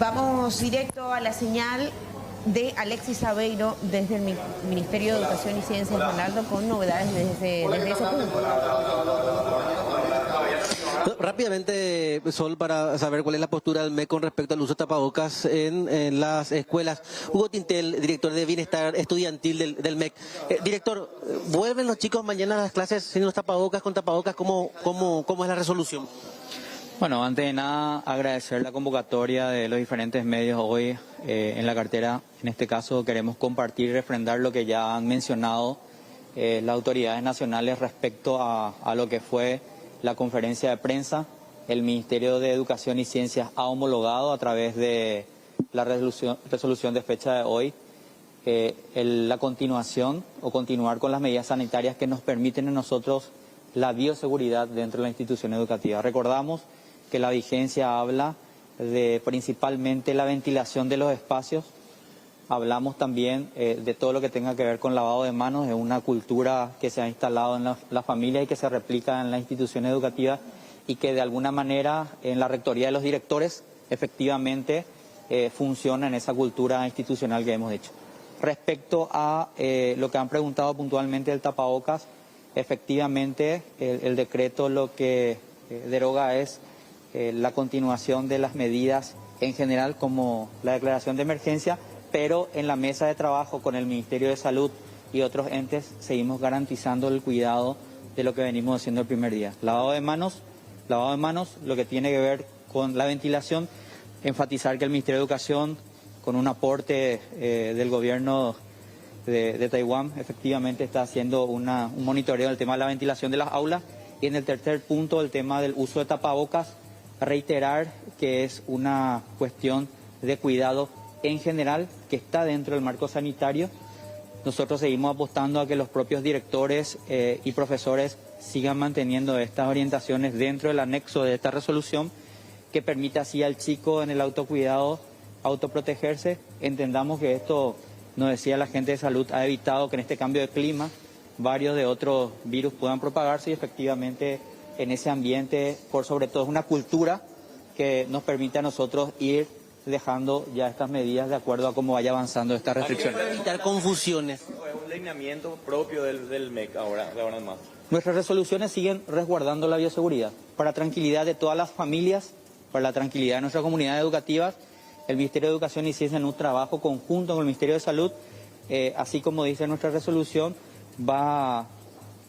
Vamos directo a la señal de Alexis Aveiro desde el Ministerio de Educación y Ciencias, Leonardo, con novedades desde ese punto. Rápidamente, Sol, para saber cuál es la postura del MEC con respecto al uso de tapabocas en las escuelas. Hugo Tintel, director de Bienestar Estudiantil del MEC. Director, ¿vuelven los chicos mañana a las clases sin los tapabocas, con tapabocas? ¿Cómo es la resolución? Bueno, antes de nada, agradecer la convocatoria de los diferentes medios hoy en la cartera. En este caso, queremos compartir y refrendar lo que ya han mencionado las autoridades nacionales respecto a lo que fue la conferencia de prensa. El Ministerio de Educación y Ciencias ha homologado a través de la resolución de fecha de hoy la continuación o continuar con las medidas sanitarias que nos permiten a nosotros la bioseguridad dentro de la institución educativa. Recordamos que la vigencia habla de principalmente la ventilación de los espacios. Hablamos también de todo lo que tenga que ver con lavado de manos, de una cultura que se ha instalado en la familia y que se replica en la institución educativa y que de alguna manera en la rectoría de los directores efectivamente funciona en esa cultura institucional que hemos hecho. Respecto a lo que han preguntado puntualmente del tapabocas, efectivamente el decreto lo que deroga es la continuación de las medidas en general como la declaración de emergencia, pero en la mesa de trabajo con el Ministerio de Salud y otros entes seguimos garantizando el cuidado de lo que venimos haciendo el primer día. Lavado de manos, lo que tiene que ver con la ventilación, enfatizar que el Ministerio de Educación, con un aporte del gobierno de Taiwán, efectivamente está haciendo un monitoreo del tema de la ventilación de las aulas. Y en el tercer punto, el tema del uso de tapabocas, reiterar que es una cuestión de cuidado en general que está dentro del marco sanitario. Nosotros seguimos apostando a que los propios directores y profesores sigan manteniendo estas orientaciones dentro del anexo de esta resolución, que permita así al chico en el autocuidado autoprotegerse. Entendamos que esto, nos decía la gente de salud, ha evitado que en este cambio de clima varios de otros virus puedan propagarse y efectivamente en ese ambiente, por sobre todo, es una cultura que nos permite a nosotros ir dejando ya estas medidas de acuerdo a cómo vaya avanzando esta restricción. Para evitar confusiones. Un lineamiento propio del MEC de ahora en más. Nuestras resoluciones siguen resguardando la bioseguridad. Para tranquilidad de todas las familias, para la tranquilidad de nuestra comunidad educativa, el Ministerio de Educación y Ciencia, en un trabajo conjunto con el Ministerio de Salud, así como dice nuestra resolución, va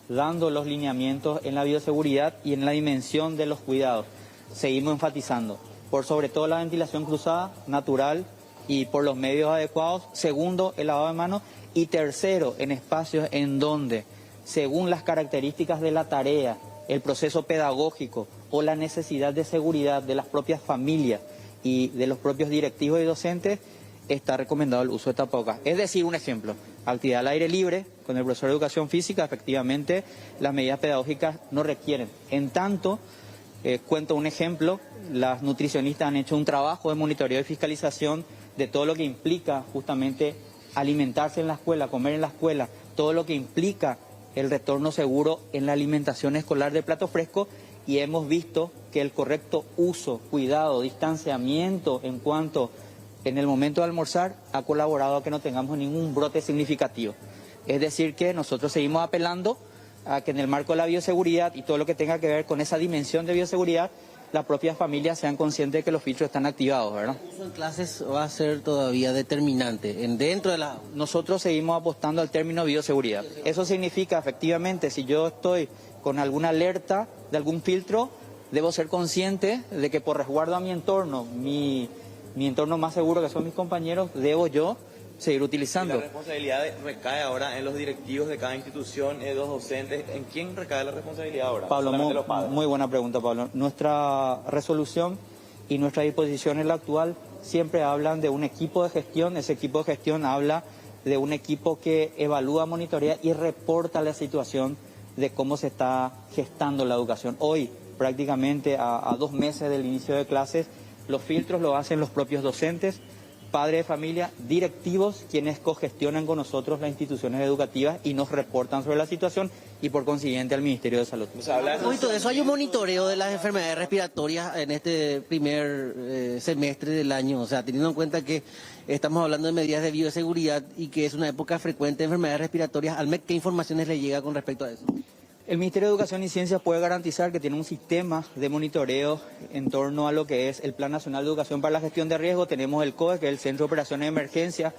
dando los lineamientos en la bioseguridad y en la dimensión de los cuidados. Seguimos enfatizando, por sobre todo la ventilación cruzada, natural y por los medios adecuados. Segundo, el lavado de manos. Y tercero, en espacios en donde, según las características de la tarea, el proceso pedagógico o la necesidad de seguridad de las propias familias y de los propios directivos y docentes, está recomendado el uso de tapabocas. Es decir, un ejemplo, actividad al aire libre con el profesor de educación física, efectivamente las medidas pedagógicas no requieren. En tanto, cuento un ejemplo, las nutricionistas han hecho un trabajo de monitoreo y fiscalización de todo lo que implica justamente alimentarse en la escuela, comer en la escuela, todo lo que implica el retorno seguro en la alimentación escolar de plato fresco, y hemos visto que el correcto uso, cuidado, distanciamiento en cuanto en el momento de almorzar ha colaborado a que no tengamos ningún brote significativo. Es decir, que nosotros seguimos apelando a que en el marco de la bioseguridad y todo lo que tenga que ver con esa dimensión de bioseguridad, las propias familias sean conscientes de que los filtros están activados, ¿verdad? ¿El uso en clases va a ser todavía determinante dentro de la...? Nosotros seguimos apostando al término bioseguridad. Eso significa, efectivamente, si yo estoy con alguna alerta de algún filtro, debo ser consciente de que por resguardo a mi entorno, mi entorno más seguro, que son mis compañeros, debo yo seguir utilizando. Y la responsabilidad recae ahora en los directivos de cada institución, en los docentes. ¿En quién recae la responsabilidad ahora? Pablo, muy buena pregunta, Pablo. Nuestra resolución y nuestra disposición en la actual siempre hablan de un equipo de gestión. Ese equipo de gestión habla de un equipo que evalúa, monitorea y reporta la situación de cómo se está gestando la educación. Hoy, prácticamente a 2 meses del inicio de clases, los filtros lo hacen los propios docentes. padres de familia, directivos, quienes cogestionan con nosotros las instituciones educativas y nos reportan sobre la situación y por consiguiente al Ministerio de Salud. Todo eso, hay un monitoreo de las enfermedades respiratorias en este primer semestre del año, o sea, teniendo en cuenta que estamos hablando de medidas de bioseguridad y que es una época frecuente de enfermedades respiratorias. ¿Al MEC qué informaciones le llega con respecto a eso? El Ministerio de Educación y Ciencias puede garantizar que tiene un sistema de monitoreo en torno a lo que es el Plan Nacional de Educación para la Gestión de Riesgo. Tenemos el COE, que es el Centro de Operaciones de Emergencia.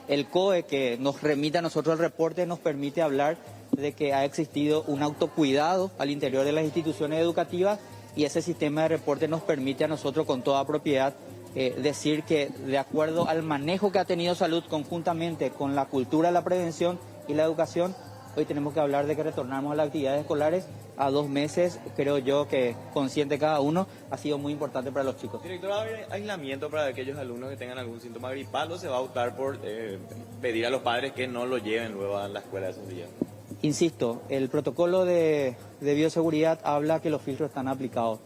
El COE, que nos remite a nosotros el reporte, nos permite hablar de que ha existido un autocuidado al interior de las instituciones educativas y ese sistema de reporte nos permite a nosotros con toda propiedad decir que de acuerdo al manejo que ha tenido salud conjuntamente con la cultura, la prevención y la educación, hoy tenemos que hablar de que retornamos a las actividades escolares a 2 meses. Creo yo que consciente cada uno ha sido muy importante para los chicos. Director, ¿va a haber aislamiento para aquellos alumnos que tengan algún síntoma gripal o se va a optar por pedir a los padres que no lo lleven luego a la escuela esos días? Insisto, el protocolo de bioseguridad habla que los filtros están aplicados.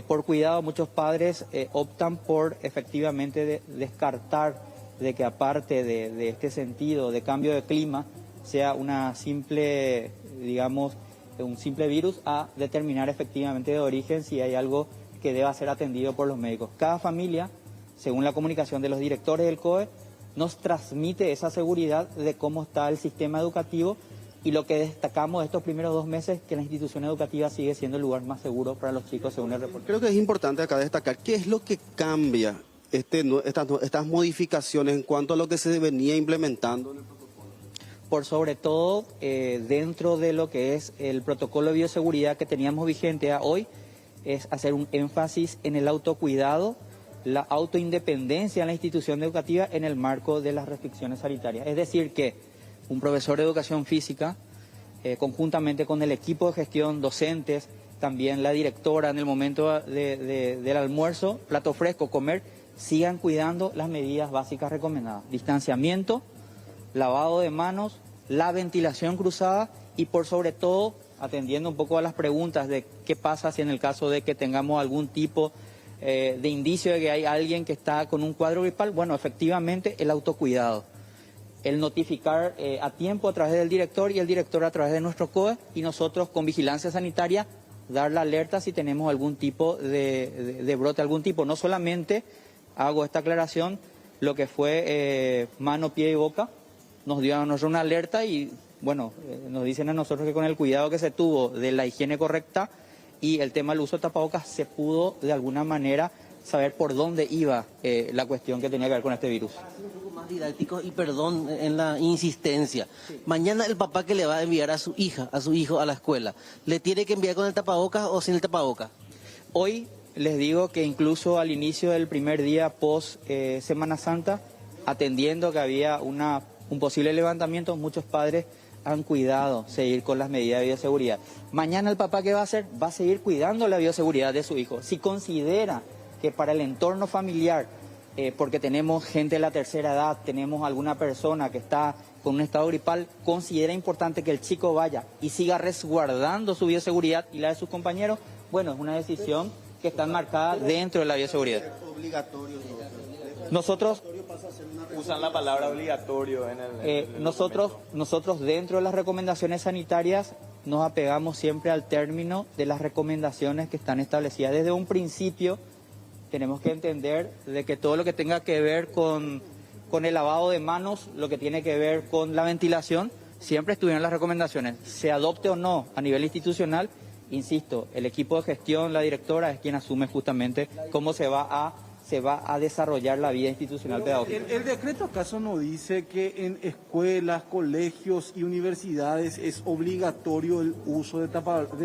Por cuidado, muchos padres optan por efectivamente descartar de que aparte de este sentido de cambio de clima, sea una simple, digamos, un simple virus a determinar efectivamente de origen si hay algo que deba ser atendido por los médicos. Cada familia, según la comunicación de los directores del COE, nos transmite esa seguridad de cómo está el sistema educativo y lo que destacamos de estos primeros 2 meses, que la institución educativa sigue siendo el lugar más seguro para los chicos según el reporte. Creo que es importante acá destacar qué es lo que cambia estas modificaciones en cuanto a lo que se venía implementando en el protocolo. Por sobre todo, dentro de lo que es el protocolo de bioseguridad que teníamos vigente a hoy, es hacer un énfasis en el autocuidado, la autoindependencia en la institución educativa en el marco de las restricciones sanitarias. Es decir, que un profesor de educación física, conjuntamente con el equipo de gestión, docentes, también la directora en el momento del almuerzo, plato fresco, comer, sigan cuidando las medidas básicas recomendadas. Distanciamiento, lavado de manos, la ventilación cruzada y por sobre todo, atendiendo un poco a las preguntas de qué pasa si en el caso de que tengamos algún tipo de indicio de que hay alguien que está con un cuadro gripal, bueno, efectivamente el autocuidado. El notificar a tiempo a través del director y el director a través de nuestro COE y nosotros con vigilancia sanitaria dar la alerta si tenemos algún tipo de brote, algún tipo. No solamente hago esta aclaración, lo que fue mano, pie y boca, nos dio a nosotros una alerta y bueno, nos dicen a nosotros que con el cuidado que se tuvo de la higiene correcta y el tema del uso de tapabocas se pudo de alguna manera saber por dónde iba la cuestión que tenía que ver con este virus. Más didáctico y perdón en la insistencia. Sí. Mañana el papá que le va a enviar a su hija, a su hijo a la escuela, ¿le tiene que enviar con el tapabocas o sin el tapabocas? Hoy les digo que incluso al inicio del primer día post Semana Santa, atendiendo que había un posible levantamiento, muchos padres han cuidado seguir con las medidas de bioseguridad. Mañana el papá, ¿qué va a hacer? Va a seguir cuidando la bioseguridad de su hijo. Si considera que para el entorno familiar, porque tenemos gente de la tercera edad, tenemos alguna persona que está con un estado gripal, considera importante que el chico vaya y siga resguardando su bioseguridad y la de sus compañeros, bueno, es una decisión que está enmarcada dentro de la bioseguridad. Nosotros usan la palabra obligatorio en el nosotros dentro de las recomendaciones sanitarias nos apegamos siempre al término de las recomendaciones que están establecidas desde un principio. Tenemos que entender de que todo lo que tenga que ver con el lavado de manos, lo que tiene que ver con la ventilación, siempre estuvieron las recomendaciones. Se adopte o no a nivel institucional, insisto, el equipo de gestión, la directora, es quien asume justamente cómo se va a desarrollar la vida institucional pedagógica. ¿El decreto acaso no dice que en escuelas, colegios y universidades es obligatorio el uso de tapabocas?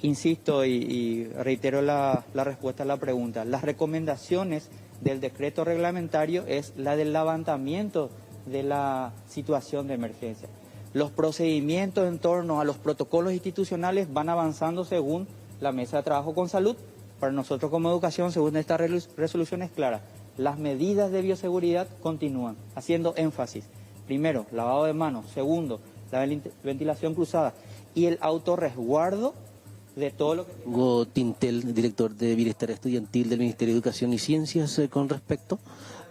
Insisto y reitero la respuesta a la pregunta. Las recomendaciones del decreto reglamentario es la del levantamiento de la situación de emergencia. Los procedimientos en torno a los protocolos institucionales van avanzando según la mesa de trabajo con salud. Para nosotros como educación, según esta resolución es clara, las medidas de bioseguridad continúan, haciendo énfasis. Primero, lavado de manos. Segundo, la ventilación cruzada. Y el autorresguardo de todo lo que... Hugo Tintel, director de Bienestar Estudiantil del Ministerio de Educación y Ciencias, con respecto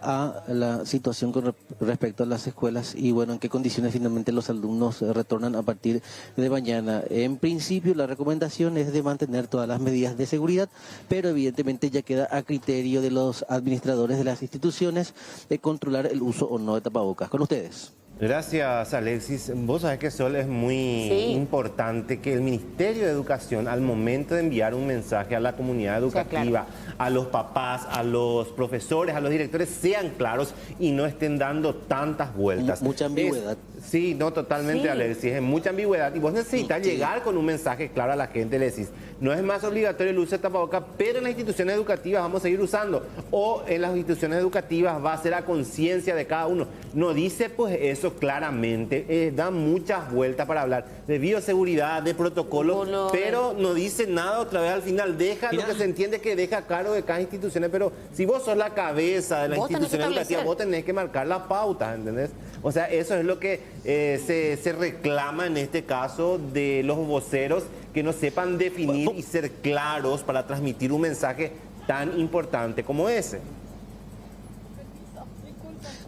a la situación con respecto a las escuelas y bueno, en qué condiciones finalmente los alumnos retornan a partir de mañana. En principio la recomendación es de mantener todas las medidas de seguridad, pero evidentemente ya queda a criterio de los administradores de las instituciones de controlar el uso o no de tapabocas. Con ustedes. Gracias, Alexis. Vos sabés que, Sol, es muy importante que el Ministerio de Educación, al momento de enviar un mensaje a la comunidad educativa, a los papás, a los profesores, a los directores, sean claros y no estén dando tantas vueltas. Mucha ambigüedad. Sí, no, totalmente, Alexis, es mucha ambigüedad. Y vos necesitas llegar con un mensaje claro a la gente, le decís, no es más obligatorio el uso de tapabocas, pero en las instituciones educativas vamos a seguir usando. O en las instituciones educativas va a ser a conciencia de cada uno. No dice pues eso claramente, da muchas vueltas para hablar de bioseguridad, de protocolo, pero no dice nada otra vez al final. Deja lo que se entiende que deja a cargo de cada institución, pero si vos sos la cabeza de la institución educativa, vos tenés que marcar las pautas, ¿entendés? O sea, eso es lo que se reclama en este caso de los voceros, que no sepan definir y ser claros para transmitir un mensaje tan importante como ese.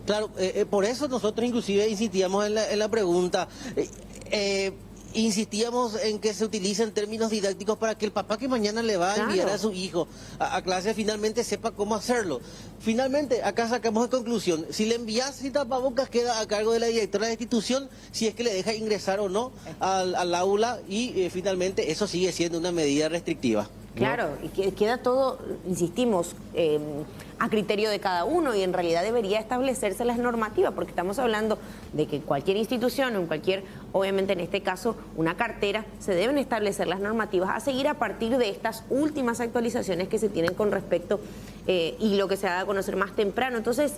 Claro, por eso nosotros inclusive insistíamos en la pregunta, insistíamos en que se utilicen términos didácticos para que el papá que mañana le va a enviar a su hijo a clase finalmente sepa cómo hacerlo. Finalmente, acá sacamos de conclusión, si le envías sin tapabocas queda a cargo de la directora de la institución si es que le deja ingresar o no al aula y finalmente eso sigue siendo una medida restrictiva. Claro, y queda todo, insistimos, a criterio de cada uno y en realidad debería establecerse las normativas, porque estamos hablando de que cualquier institución o en cualquier, obviamente en este caso, una cartera, se deben establecer las normativas a seguir a partir de estas últimas actualizaciones que se tienen con respecto y lo que se da a conocer más temprano. Entonces,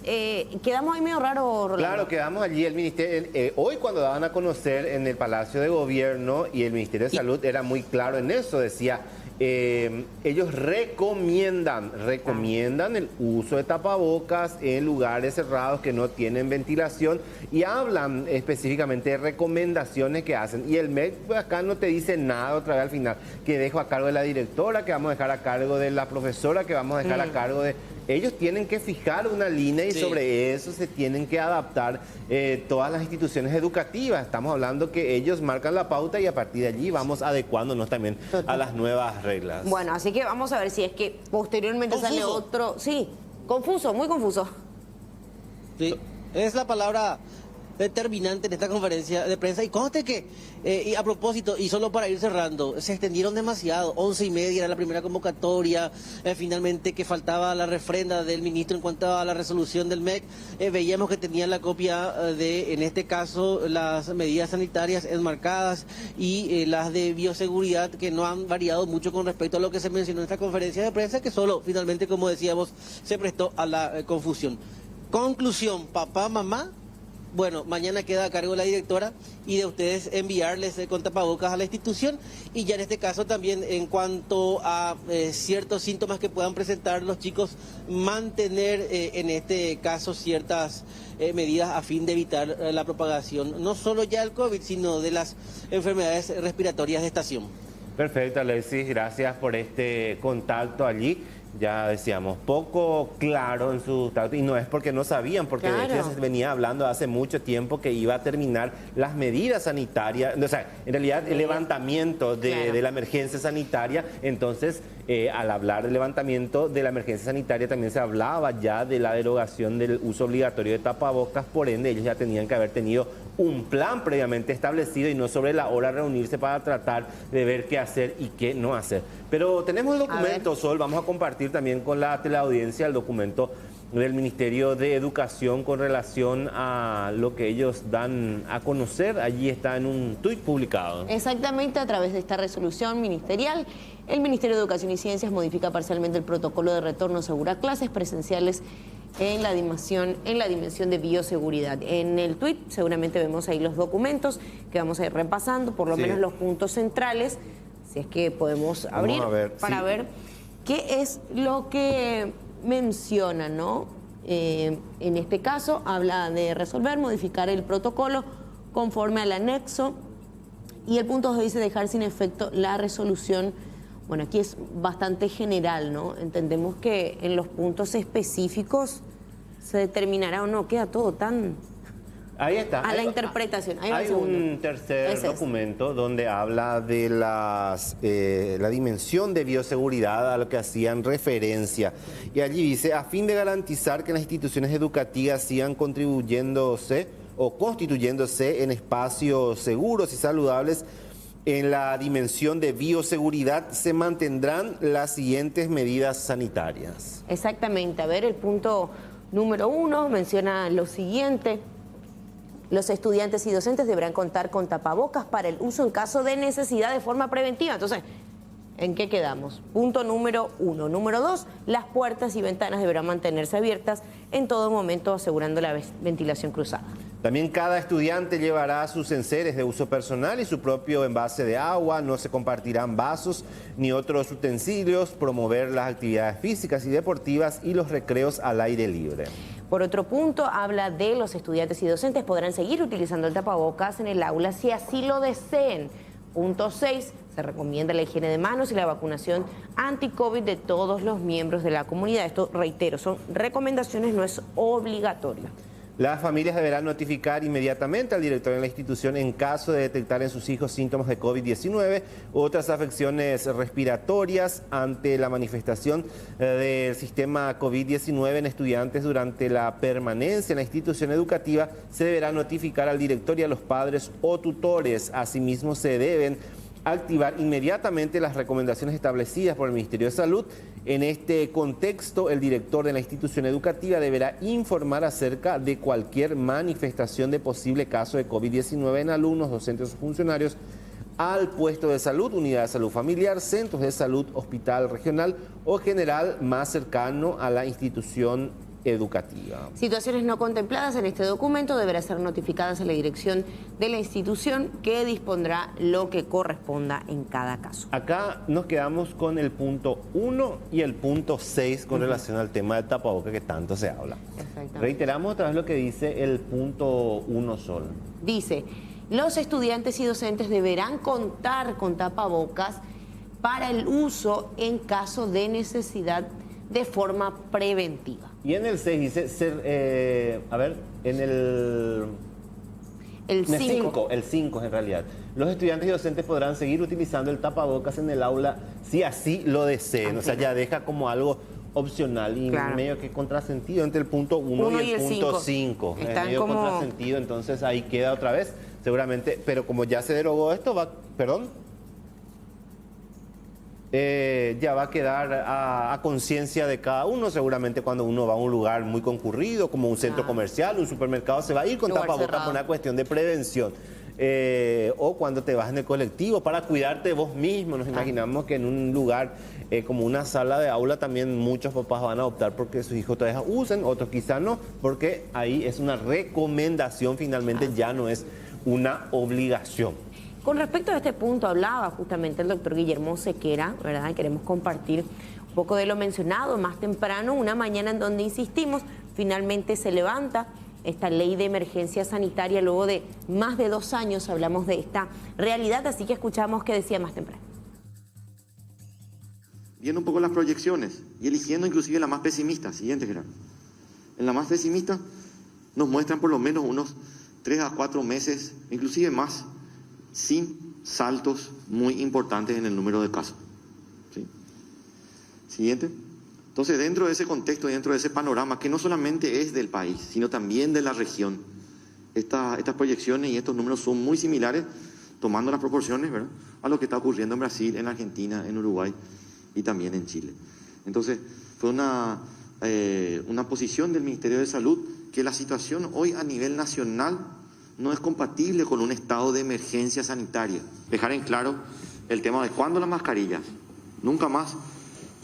quedamos ahí medio raro, Rolando. Claro, quedamos allí, el ministerio, hoy cuando daban a conocer en el Palacio de Gobierno y el Ministerio de Salud era muy claro en eso, decía... ellos recomiendan el uso de tapabocas en lugares cerrados que no tienen ventilación y hablan específicamente de recomendaciones que hacen. Y el MEC pues, acá no te dice nada otra vez al final, que dejo a cargo de la directora, que vamos a dejar a cargo de la profesora, que vamos a dejar a cargo de... Ellos tienen que fijar una línea y sobre eso se tienen que adaptar todas las instituciones educativas. Estamos hablando que ellos marcan la pauta y a partir de allí vamos adecuándonos también a las nuevas reglas. Bueno, así que vamos a ver si es que posteriormente sale otro... Sí, confuso, muy confuso. Sí, es la palabra determinante en esta conferencia de prensa. Y conste que, y a propósito, y solo para ir cerrando, se extendieron demasiado, 11:30 era la primera convocatoria, finalmente que faltaba la refrenda del ministro en cuanto a la resolución del MEC, veíamos que tenían la copia de, en este caso, las medidas sanitarias enmarcadas y las de bioseguridad que no han variado mucho con respecto a lo que se mencionó en esta conferencia de prensa, que solo, finalmente, como decíamos, se prestó a la confusión. Conclusión, papá, mamá, bueno, mañana queda a cargo de la directora y de ustedes enviarles con tapabocas a la institución y ya en este caso también en cuanto a ciertos síntomas que puedan presentar los chicos, mantener en este caso ciertas medidas a fin de evitar la propagación, no solo ya del COVID, sino de las enfermedades respiratorias de estación. Perfecto, Alexis, gracias por este contacto allí. Ya decíamos, poco claro en su trato, y no es porque no sabían, porque de hecho se venía hablando hace mucho tiempo que iba a terminar las medidas sanitarias, o sea, en realidad el levantamiento de la emergencia sanitaria. Entonces, al hablar del levantamiento de la emergencia sanitaria también se hablaba ya de la derogación del uso obligatorio de tapabocas, por ende ellos ya tenían que haber tenido un plan previamente establecido y no sobre la hora reunirse para tratar de ver qué hacer y qué no hacer. Pero tenemos el documento, Sol, vamos a compartir también con la teleaudiencia el documento del Ministerio de Educación con relación a lo que ellos dan a conocer. Allí está en un tuit publicado. Exactamente, a través de esta resolución ministerial, el Ministerio de Educación y Ciencias modifica parcialmente el protocolo de retorno seguro a clases presenciales en la dimensión de bioseguridad. En el tuit seguramente vemos ahí los documentos que vamos a ir repasando, por lo menos los puntos centrales, si es que podemos abrir para ver qué es lo que menciona, ¿no? En este caso habla de resolver, modificar el protocolo conforme al anexo Y el punto 2 dice dejar sin efecto la resolución. Bueno, aquí es bastante general, ¿no? Entendemos que en los puntos específicos se determinará o no, queda todo tan... Ahí está. A la interpretación. Ahí va el Hay segundo. un tercer Ese es. documento donde habla de la dimensión de bioseguridad a lo que hacían referencia. Y allí dice, a fin de garantizar que las instituciones educativas sigan contribuyéndose o constituyéndose en espacios seguros y saludables, en la dimensión de bioseguridad se mantendrán las siguientes medidas sanitarias. Exactamente. A ver, el punto número 1 menciona lo siguiente. Los estudiantes y docentes deberán contar con tapabocas para el uso en caso de necesidad de forma preventiva. Entonces, ¿en qué quedamos? Punto número 1. Número 2, las puertas y ventanas deberán mantenerse abiertas en todo momento, asegurando la ventilación cruzada. También cada estudiante llevará sus enseres de uso personal y su propio envase de agua. No se compartirán vasos ni otros utensilios. Promover las actividades físicas y deportivas y los recreos al aire libre. Por otro punto, habla de los estudiantes y docentes podrán seguir utilizando el tapabocas en el aula si así lo deseen. Punto 6, se recomienda la higiene de manos y la vacunación anti-COVID de todos los miembros de la comunidad. Esto, reitero, son recomendaciones, no es obligatorio. Las familias deberán notificar inmediatamente al director de la institución en caso de detectar en sus hijos síntomas de COVID-19 u otras afecciones respiratorias. Ante la manifestación del sistema COVID-19 en estudiantes durante la permanencia en la institución educativa, se deberá notificar al director y a los padres o tutores. Asimismo, se deben activar inmediatamente las recomendaciones establecidas por el Ministerio de Salud. En este contexto, el director de la institución educativa deberá informar acerca de cualquier manifestación de posible caso de COVID-19 en alumnos, docentes o funcionarios al puesto de salud, unidad de salud familiar, centros de salud, hospital regional o general más cercano a la institución educativa. Situaciones no contempladas en este documento deberán ser notificadas a la dirección de la institución, que dispondrá lo que corresponda en cada caso. Acá nos quedamos con el punto 1 y el punto 6 con relación al tema del tapaboca que tanto se habla. Reiteramos otra vez lo que dice el punto 1 Sol. Dice, los estudiantes y docentes deberán contar con tapabocas para el uso en caso de necesidad de forma preventiva. Y en el 6 dice, en el 5 en realidad. Los estudiantes y docentes podrán seguir utilizando el tapabocas en el aula si así lo deseen. O sea, ya deja como algo opcional y medio que contrasentido entre el punto 1 y el punto 5. Están medio como... contrasentido, entonces ahí queda otra vez, seguramente. Pero como ya se derogó esto, ya va a quedar a conciencia de cada uno. Seguramente cuando uno va a un lugar muy concurrido, como un centro comercial, un supermercado, se va a ir con tapabocas por una cuestión de prevención. O cuando te vas en el colectivo para cuidarte vos mismo. Nos imaginamos que en un lugar como una sala de aula también muchos papás van a optar porque sus hijos todavía usen, otros quizá no, porque ahí es una recomendación, finalmente ya no es una obligación. Con respecto a este punto, hablaba justamente el doctor Guillermo Sequera, ¿verdad? Queremos compartir un poco de lo mencionado más temprano, una mañana en donde insistimos, finalmente se levanta esta ley de emergencia sanitaria. Luego de más de 2 años hablamos de esta realidad, así que escuchamos qué decía más temprano. Viendo un poco las proyecciones y eligiendo inclusive la más pesimista, siguiente, Gerardo. En la más pesimista nos muestran por lo menos unos 3 a 4 meses, inclusive más, sin saltos muy importantes en el número de casos. ¿Sí? Siguiente. Entonces, dentro de ese contexto, dentro de ese panorama, que no solamente es del país, sino también de la región, estas proyecciones y estos números son muy similares, tomando las proporciones, ¿verdad?, a lo que está ocurriendo en Brasil, en Argentina, en Uruguay y también en Chile. Entonces, fue una posición del Ministerio de Salud que la situación hoy a nivel nacional no es compatible con un estado de emergencia sanitaria. Dejar en claro el tema de cuándo las mascarillas, nunca más,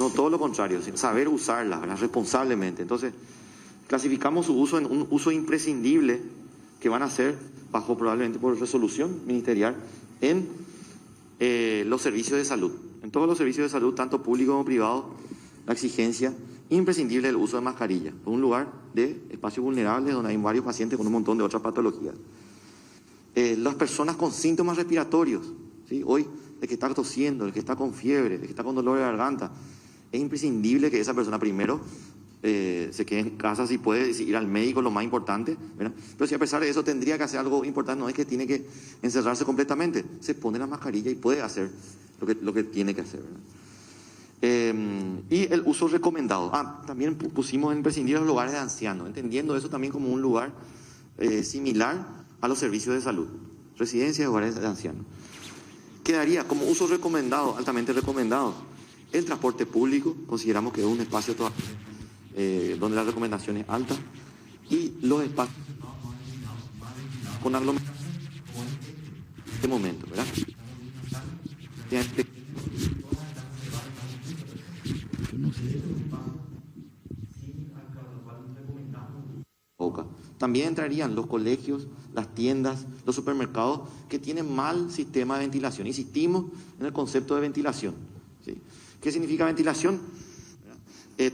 no, todo lo contrario, saber usarlas, ¿verdad?, responsablemente. Entonces, clasificamos su uso en un uso imprescindible que van a ser, bajo probablemente por resolución ministerial, en los servicios de salud. En todos los servicios de salud, tanto público como privado, la exigencia imprescindible del uso de mascarilla. Un lugar de espacios vulnerables donde hay varios pacientes con un montón de otras patologías. Las personas con síntomas respiratorios, ¿sí? Hoy, el que está tosiendo, el que está con fiebre, el que está con dolor de garganta, es imprescindible que esa persona primero se quede en casa, si puede ir al médico, lo más importante, ¿verdad? Pero si a pesar de eso tendría que hacer algo importante, no es que tiene que encerrarse completamente, se pone la mascarilla y puede hacer lo que tiene que hacer, ¿verdad? Y el uso recomendado. También pusimos en imprescindible los lugares de ancianos, entendiendo eso también como un lugar similar a los servicios de salud, residencias y hogares de ancianos. Quedaría como uso recomendado, altamente recomendado, el transporte público, consideramos que es un espacio todavía donde la recomendación es alta, y los espacios con aglomeración en este momento, ¿verdad? También entrarían los colegios, las tiendas, los supermercados que tienen mal sistema de ventilación. Insistimos en el concepto de ventilación, ¿sí? ¿Qué significa ventilación?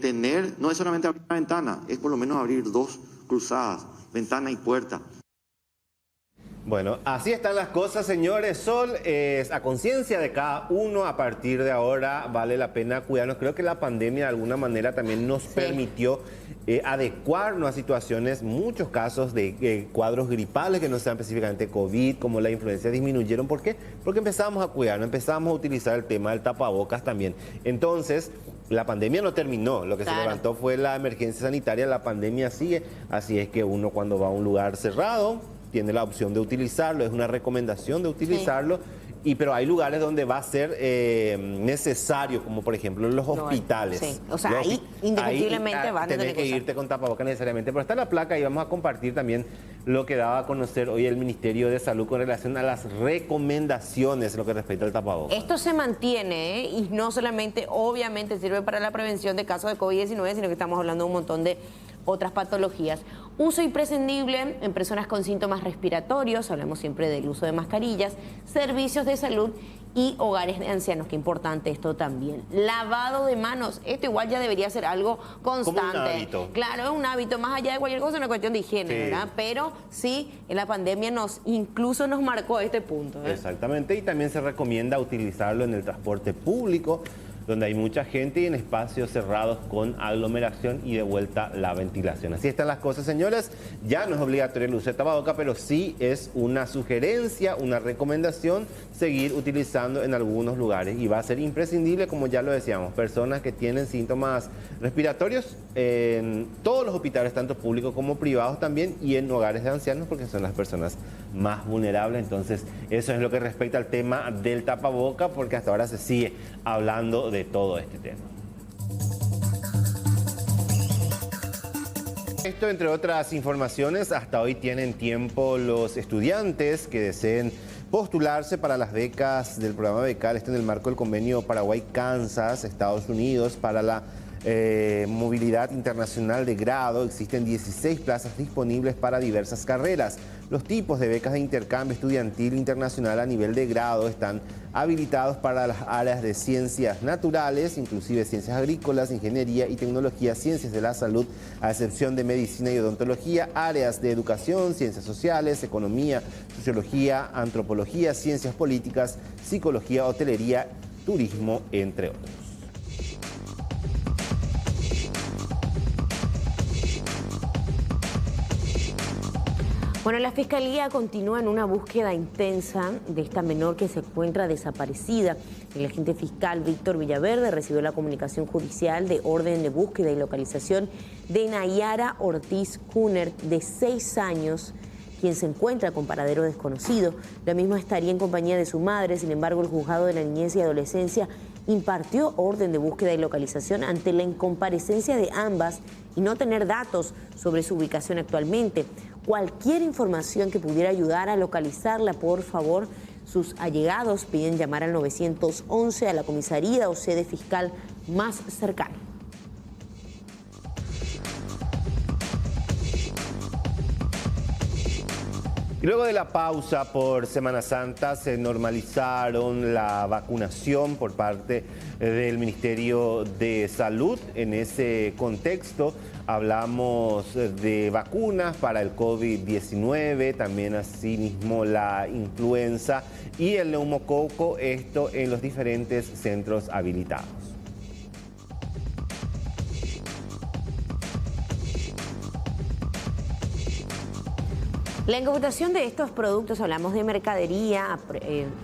Tener, no es solamente abrir una ventana, es por lo menos abrir dos cruzadas, ventana y puerta. Bueno, así están las cosas, señores. Sol, es a conciencia de cada uno. A partir de ahora vale la pena cuidarnos. Creo que la pandemia de alguna manera también nos permitió adecuarnos a situaciones, muchos casos de cuadros gripales que no sean específicamente COVID, como la influenza, disminuyeron. ¿Por qué? Porque empezamos a cuidarnos, empezamos a utilizar el tema del tapabocas también. Entonces, la pandemia no terminó, lo que se levantó fue la emergencia sanitaria, la pandemia sigue. Así es que uno cuando va a un lugar cerrado tiene la opción de utilizarlo, es una recomendación de utilizarlo. Pero hay lugares donde va a ser necesario, como por ejemplo los hospitales. Sí. O sea, ahí indiscutiblemente van a tener que irte con tapabocas necesariamente. Pero está la placa y vamos a compartir también lo que daba a conocer hoy el Ministerio de Salud con relación a las recomendaciones en lo que respecta al tapabocas. Esto se mantiene y no solamente, obviamente, sirve para la prevención de casos de COVID-19, sino que estamos hablando de un montón de otras patologías. Uso imprescindible en personas con síntomas respiratorios, hablamos siempre del uso de mascarillas, servicios de salud y hogares de ancianos, qué importante esto también. Lavado de manos, esto igual ya debería ser algo constante. Como un hábito. Claro, es un hábito, más allá de cualquier cosa, es una cuestión de higiene, ¿verdad? Pero sí, en la pandemia incluso nos marcó este punto. Exactamente, y también se recomienda utilizarlo en el transporte público, donde hay mucha gente y en espacios cerrados con aglomeración y de vuelta la ventilación. Así están las cosas, señores. Ya no es obligatorio el uso de tapabocas, pero sí es una sugerencia, una recomendación seguir utilizando en algunos lugares. Y va a ser imprescindible, como ya lo decíamos, personas que tienen síntomas respiratorios en todos los hospitales, tanto públicos como privados también, y en hogares de ancianos, porque son las personas más vulnerables. Entonces, eso es lo que respecta al tema del tapaboca, porque hasta ahora se sigue hablando de todo este tema. Esto, entre otras informaciones, hasta hoy tienen tiempo los estudiantes que deseen postularse para las becas del programa becal, en el marco del convenio Paraguay-Kansas, Estados Unidos, para la movilidad internacional de grado. Existen 16 plazas disponibles para diversas carreras. Los tipos de becas de intercambio estudiantil internacional a nivel de grado están habilitados para las áreas de ciencias naturales, inclusive ciencias agrícolas, ingeniería y tecnología, ciencias de la salud, a excepción de medicina y odontología, áreas de educación, ciencias sociales, economía, sociología, antropología, ciencias políticas, psicología, hotelería, turismo, entre otros. Bueno, la Fiscalía continúa en una búsqueda intensa de esta menor que se encuentra desaparecida. El agente fiscal Víctor Villaverde recibió la comunicación judicial de orden de búsqueda y localización de Nayara Ortiz Kuner, de 6 años, quien se encuentra con paradero desconocido. La misma estaría en compañía de su madre. Sin embargo, el Juzgado de la Niñez y Adolescencia impartió orden de búsqueda y localización ante la incomparecencia de ambas y no tener datos sobre su ubicación actualmente. Cualquier información que pudiera ayudar a localizarla, por favor, sus allegados piden llamar al 911 a la comisaría o sede fiscal más cercana. Luego de la pausa por Semana Santa se normalizaron la vacunación por parte del Ministerio de Salud. En ese contexto hablamos de vacunas para el COVID-19, también asimismo la influenza y el neumococo, esto en los diferentes centros habilitados. La incautación de estos productos, hablamos de mercadería,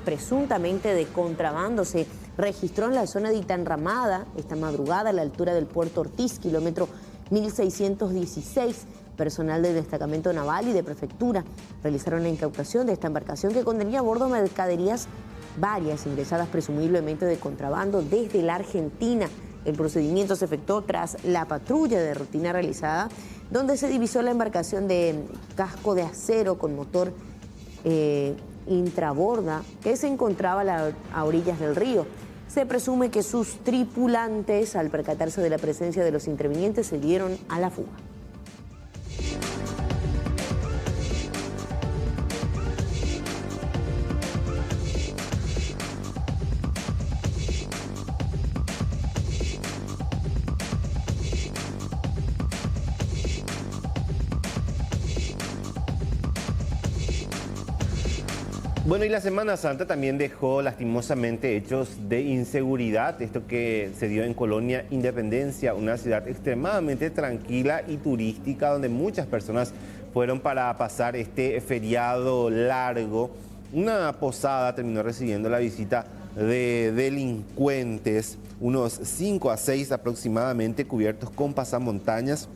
presuntamente de contrabando, se registró en la zona de Itanramada esta madrugada a la altura del Puerto Ortiz, kilómetro 1616. Personal del destacamento naval y de prefectura realizaron la incautación de esta embarcación que contenía a bordo mercaderías varias ingresadas presumiblemente de contrabando desde la Argentina. El procedimiento se efectuó tras la patrulla de rutina realizada, donde se divisó la embarcación de casco de acero con motor intraborda que se encontraba a orillas del río. Se presume que sus tripulantes, al percatarse de la presencia de los intervinientes, se dieron a la fuga. Bueno, y la Semana Santa también dejó lastimosamente hechos de inseguridad. Esto que se dio en Colonia Independencia, una ciudad extremadamente tranquila y turística, donde muchas personas fueron para pasar este feriado largo. Una posada terminó recibiendo la visita de delincuentes, unos 5 a 6 aproximadamente, cubiertos con pasamontañas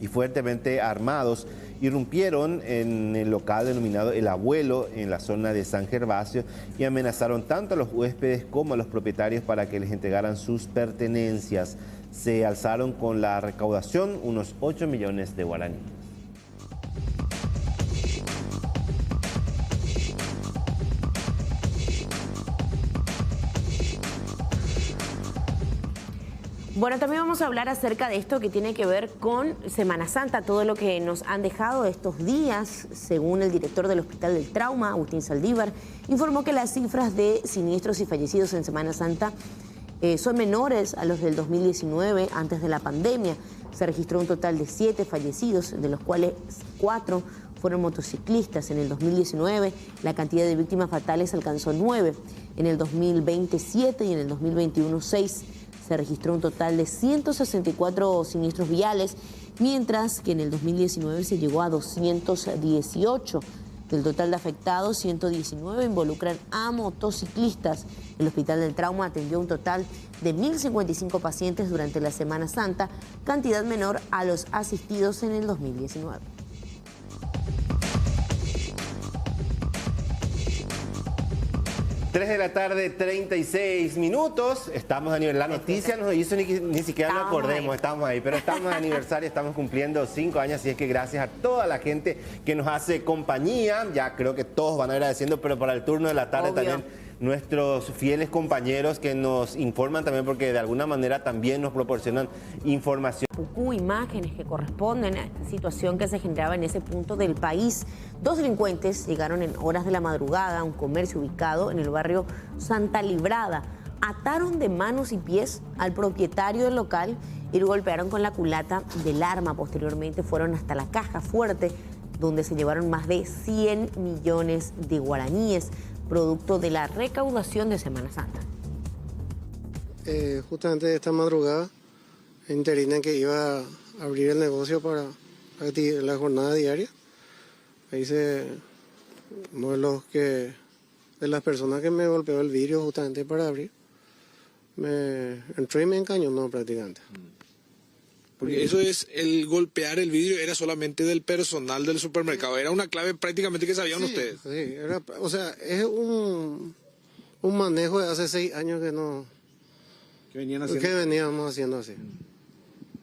y fuertemente armados. Irrumpieron en el local denominado El Abuelo en la zona de San Gervasio y amenazaron tanto a los huéspedes como a los propietarios para que les entregaran sus pertenencias. Se alzaron con la recaudación unos 8 millones de guaraníes. Bueno, también vamos a hablar acerca de esto que tiene que ver con Semana Santa, todo lo que nos han dejado estos días. Según el director del Hospital del Trauma, Agustín Saldívar, informó que las cifras de siniestros y fallecidos en Semana Santa son menores a los del 2019, antes de la pandemia. Se registró un total de 7 fallecidos, de los cuales 4 fueron motociclistas. En el 2019 la cantidad de víctimas fatales alcanzó 9, en el 2020 7 y en el 2021 6. Se registró un total de 164 siniestros viales, mientras que en el 2019 se llegó a 218. Del total de afectados, 119 involucran a motociclistas. El Hospital del Trauma atendió un total de 1.055 pacientes durante la Semana Santa, cantidad menor a los asistidos en el 2019. Tres de la tarde, 36 minutos. Estamos de aniversario. La noticia nos hizo ni siquiera nos acordemos, estamos ahí. Pero estamos de aniversario, estamos cumpliendo 5 años. Así es que gracias a toda la gente que nos hace compañía. Ya creo que todos van agradeciendo, pero para el turno de la tarde también nuestros fieles compañeros que nos informan también, porque de alguna manera también nos proporcionan información. Imágenes que corresponden a esta situación que se generaba en ese punto del país. 2 delincuentes llegaron en horas de la madrugada a un comercio ubicado en el barrio Santa Librada. Ataron de manos y pies al propietario del local y lo golpearon con la culata del arma. Posteriormente fueron hasta la caja fuerte, donde se llevaron más de 100 millones de guaraníes, producto de la recaudación de Semana Santa. Justamente esta madrugada, interina que iba a abrir el negocio para la jornada diaria, ahí uno de las personas que me golpeó el vidrio justamente para abrir, me entró y me encañonó prácticamente. Porque eso es, el golpear el vidrio era solamente del personal del supermercado, era una clave prácticamente que sabían ustedes. Sí, es un manejo de hace 6 años que veníamos haciendo así.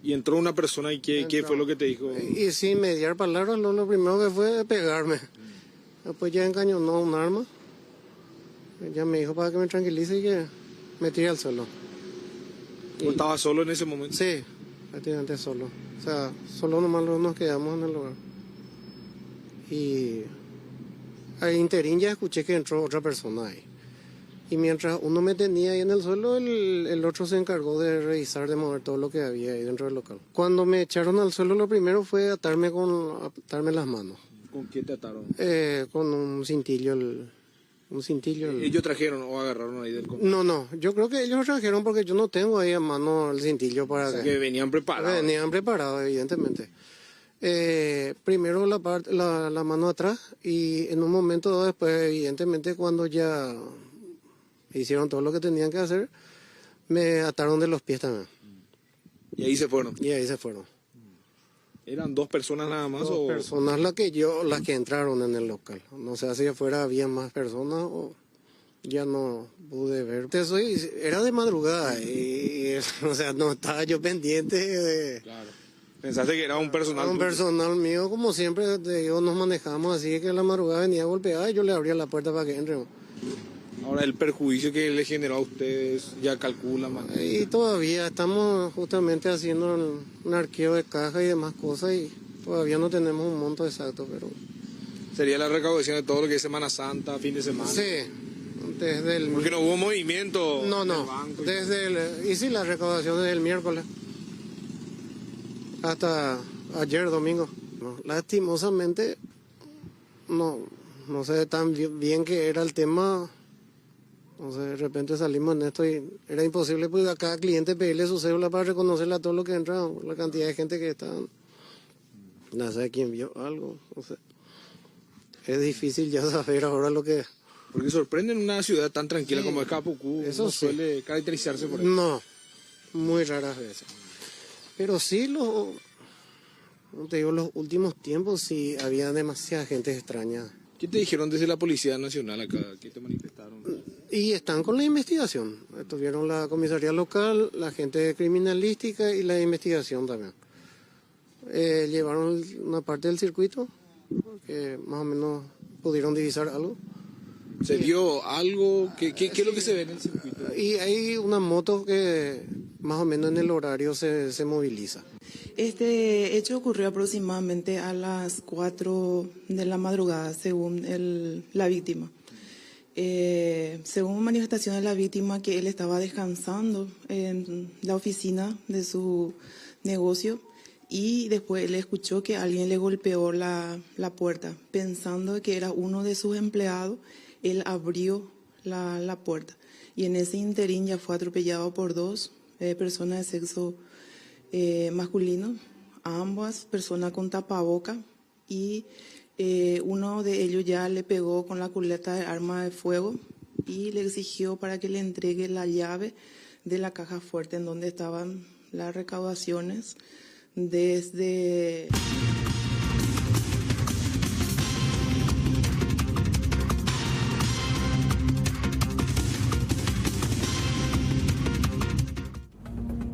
Y entró una persona y ¿qué fue lo que te dijo? Y sin mediar palabras, lo primero que fue pegarme. Después ya encañonó un arma. Ya me dijo para que me tranquilice y que me tire al suelo. ¿Tú estabas solo en ese momento? Sí, prácticamente solo. O sea, solo nomás nos quedamos en el lugar. Y al interín ya escuché que entró otra persona ahí. Y mientras uno me tenía ahí en el suelo, el otro se encargó de revisar, de mover todo lo que había ahí dentro del local. Cuando me echaron al suelo, lo primero fue atarme las manos. ¿Con quién te ataron? Con un cintillo. ¿Ellos trajeron o agarraron ahí del No, yo creo que ellos trajeron porque yo no tengo ahí a mano el cintillo para... O sea, que venían preparados. Venían preparados, evidentemente. Primero la mano atrás y en un momento después, evidentemente, cuando ya hicieron todo lo que tenían que hacer, me ataron de los pies también. ¿Y ahí se fueron? Y ahí se fueron. ¿Eran 2 personas nada más? Dos personas las que entraron en el local. No sé si afuera había más personas o ya no pude ver. Era de madrugada y o sea, no estaba yo pendiente de... Claro. ¿Pensaste que era un personal? Un personal mío, como siempre, nos manejamos así, que la madrugada venía golpeada y yo le abría la puerta para que entre. Ahora, el perjuicio que le generó a ustedes, ya calculan más. Y todavía estamos justamente haciendo un arqueo de caja y demás cosas y todavía no tenemos un monto exacto, pero... Sería la recaudación de todo lo que es Semana Santa, fin de semana. Sí, desde el... Porque no hubo movimiento. No, banco y sí, la recaudación desde el miércoles hasta ayer domingo. Lastimosamente, no sé tan bien qué era el tema. Entonces de repente salimos en esto y era imposible pues a cada cliente pedirle su cédula para reconocerle a todo lo que entra, la cantidad de gente que está. No sé quién vio algo. O sea, es difícil ya saber ahora lo que... Porque sorprende en una ciudad tan tranquila como es Capucú. Eso no sí. Suele caracterizarse por eso. No, muy raras veces. Pero sí, como te digo, los últimos tiempos sí había demasiada gente extraña. ¿Qué te dijeron desde la Policía Nacional acá? ¿Qué te manifestaron? Y están con la investigación. Tuvieron la comisaría local, la gente de criminalística y la investigación también. Llevaron una parte del circuito, que más o menos pudieron divisar algo. ¿Se vio algo? ¿Qué es lo que se ve en el circuito? Y hay una moto que más o menos en el horario se moviliza. Este hecho ocurrió aproximadamente a las 4 de la madrugada, según la víctima. Según manifestación de la víctima, que él estaba descansando en la oficina de su negocio y después él escuchó que alguien le golpeó la puerta. Pensando que era uno de sus empleados, él abrió la puerta y en ese interín ya fue atropellado por 2 personas de sexo masculino, ambas personas con tapaboca y uno de ellos ya le pegó con la culeta de arma de fuego y le exigió para que le entregue la llave de la caja fuerte en donde estaban las recaudaciones desde...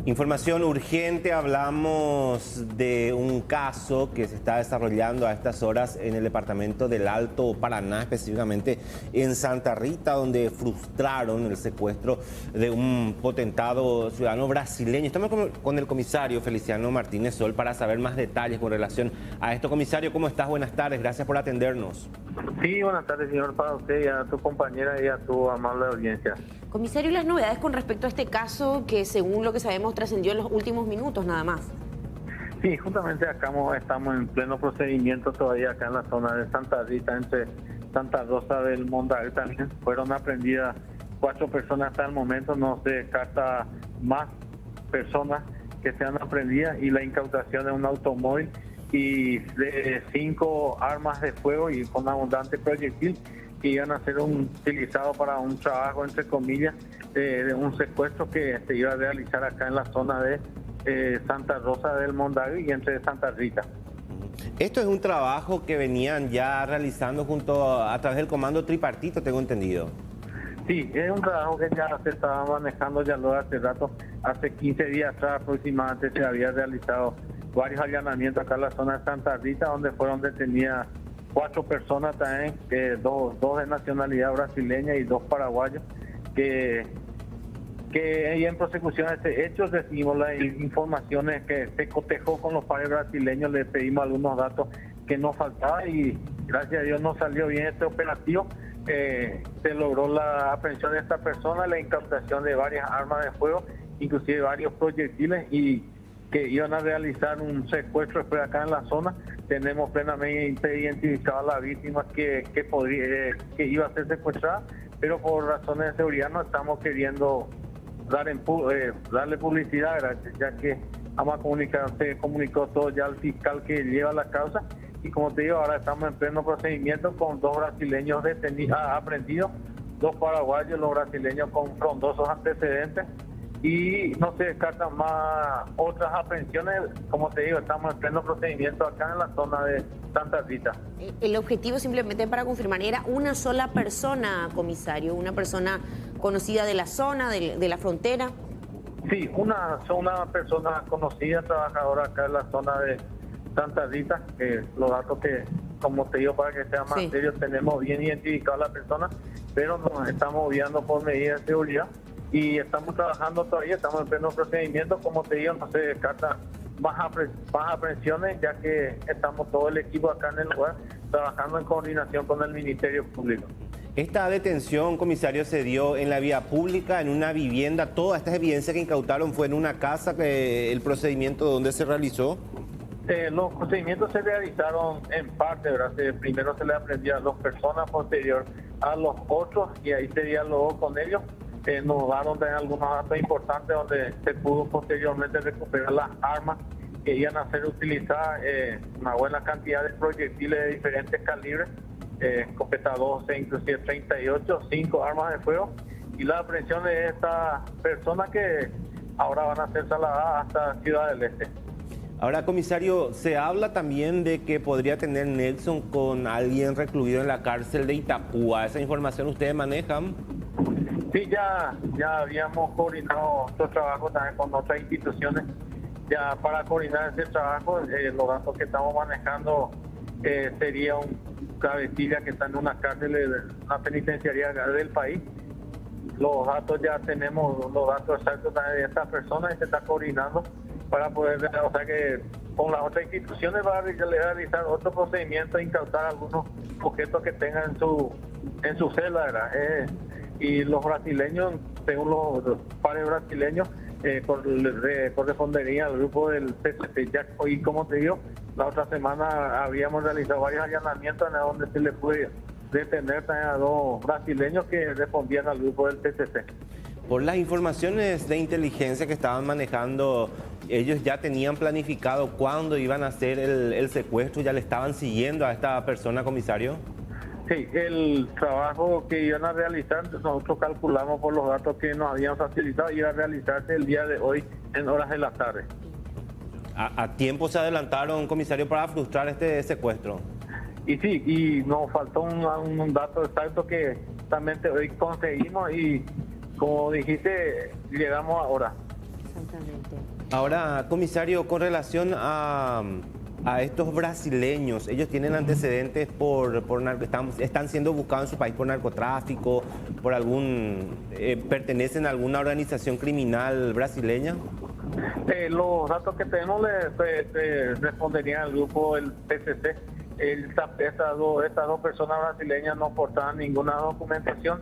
Información urgente, hablamos de un caso que se está desarrollando a estas horas en el departamento del Alto Paraná, específicamente en Santa Rita, donde frustraron el secuestro de un potentado ciudadano brasileño. Estamos con el comisario Feliciano Martínez Sol para saber más detalles con relación a esto. Comisario, ¿cómo estás? Buenas tardes, gracias por atendernos. Sí, buenas tardes, señor, para usted y a tu compañera y a tu amable audiencia. Comisario, las novedades con respecto a este caso que, según lo que sabemos, trascendió en los últimos minutos nada más. Sí, justamente acá estamos en pleno procedimiento todavía acá en la zona de Santa Rita, entre Santa Rosa del Mondaguer. También fueron aprendidas 4 personas hasta el momento, no se descarta más personas que sean aprendidas y la incautación de un automóvil y de 5 armas de fuego y con abundante proyectil que iban a ser utilizados para un trabajo, entre comillas, de un secuestro que se iba a realizar acá en la zona de Santa Rosa del Mondaguer y entre Santa Rita. Esto es un trabajo que venían ya realizando a través del comando tripartito, tengo entendido. Sí, es un trabajo que ya se estaba manejando ya luego hace rato. Hace 15 días atrás aproximadamente se había realizado varios allanamientos acá en la zona de Santa Rita, donde fueron detenidas 4 personas también, dos de nacionalidad brasileña y 2 paraguayos, que en prosecución de este hecho recibimos las informaciones que se cotejó con los padres brasileños, le pedimos algunos datos que nos faltaban y gracias a Dios no salió bien este operativo. Se logró la aprehensión de esta persona, la incautación de varias armas de fuego, inclusive varios proyectiles, y que iban a realizar un secuestro después acá en la zona. Tenemos plenamente identificado a la víctima que iba a ser secuestrada, pero por razones de seguridad no estamos queriendo darle publicidad, ya que se comunicó todo ya al fiscal que lleva la causa. Y como te digo, ahora estamos en pleno procedimiento con 2 brasileños aprendidos, 2 paraguayos, los brasileños con frondosos antecedentes, y no se descartan más otras aprehensiones. Como te digo, estamos en pleno procedimiento acá en la zona de Santa Rita. El objetivo, simplemente para confirmar, era una sola persona, comisario, una persona conocida de la zona, de la frontera. Sí, una persona conocida, trabajadora acá en la zona de Santa Rita. Los datos que, como te digo, para que sea más serio, tenemos bien identificado a la persona, pero nos estamos guiando por medidas de seguridad y estamos trabajando todavía, estamos en pleno procedimiento. Como te digo, no se descarta más aprehensiones, ya que estamos todo el equipo acá en el lugar trabajando en coordinación con el Ministerio Público. Esta detención, comisario, se dio en la vía pública, en una vivienda. Toda esta evidencia que incautaron fue en una casa. ¿El procedimiento dónde se realizó? Los procedimientos se realizaron en parte, ¿verdad? Primero se le aprendió a 2 personas, posterior a los otros, y ahí se dialogó con ellos. Nos daron algunos datos importantes donde se pudo posteriormente recuperar las armas que iban a ser utilizadas, una buena cantidad de proyectiles de diferentes calibres, escopeta 12, inclusive 38, 5 armas de fuego, y la aprehensión de esta persona que ahora van a ser trasladadas hasta Ciudad del Este. Ahora, comisario, se habla también de que podría tener Nelson con alguien recluido en la cárcel de Itapúa. ¿Esa información ustedes manejan? Sí, ya habíamos coordinado nuestro trabajo también con otras instituciones. Ya para coordinar ese trabajo, los datos que estamos manejando sería un cabecilla que está en una cárcel de una penitenciaría del país. Los datos ya tenemos, los datos exactos de esta persona, y se está coordinando para poder, o sea que con las otras instituciones va a realizar otro procedimiento e incautar algunos objetos que tengan en su celda, ¿verdad? Y los brasileños, según los pares brasileños, correspondería al grupo del PCC. Y como te digo, la otra semana habíamos realizado varios allanamientos en donde se le puede detener a 2 brasileños que respondían al grupo del PCC. Por las informaciones de inteligencia que estaban manejando, ellos ya tenían planificado cuándo iban a hacer el secuestro, ya le estaban siguiendo a esta persona, comisario. Sí, el trabajo que iban a realizar, nosotros calculamos por los datos que nos habían facilitado, iba a realizarse el día de hoy en horas de la tarde. ¿A tiempo se adelantaron, comisario, para frustrar este secuestro? Y sí, y nos faltó un dato exacto que también hoy conseguimos, y como dijiste, llegamos ahora. Exactamente. Ahora, comisario, con relación a estos brasileños, ellos tienen antecedentes están siendo buscados en su país por narcotráfico, pertenecen a alguna organización criminal brasileña. Los datos que tenemos responderían al grupo del PCC. Estas dos personas brasileñas no portaban ninguna documentación.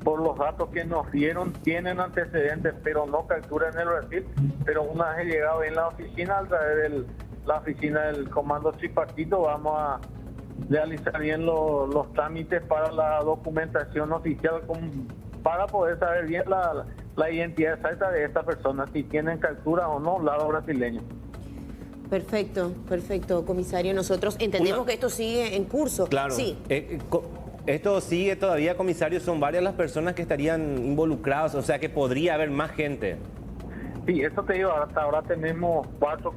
Por los datos que nos dieron, tienen antecedentes, pero no capturan en el Brasil. Pero una vez llegado en la oficina, a través de la oficina del comando tripartito, vamos a realizar bien los trámites para la documentación oficial, para poder saber bien la identidad exacta de esta persona, si tienen captura o no, lado brasileño. Perfecto, comisario. Nosotros entendemos que esto sigue en curso. Claro. Sí. Esto sigue todavía, comisario. Son varias las personas que estarían involucradas, o sea que podría haber más gente. Sí, eso te digo, hasta ahora tenemos 4,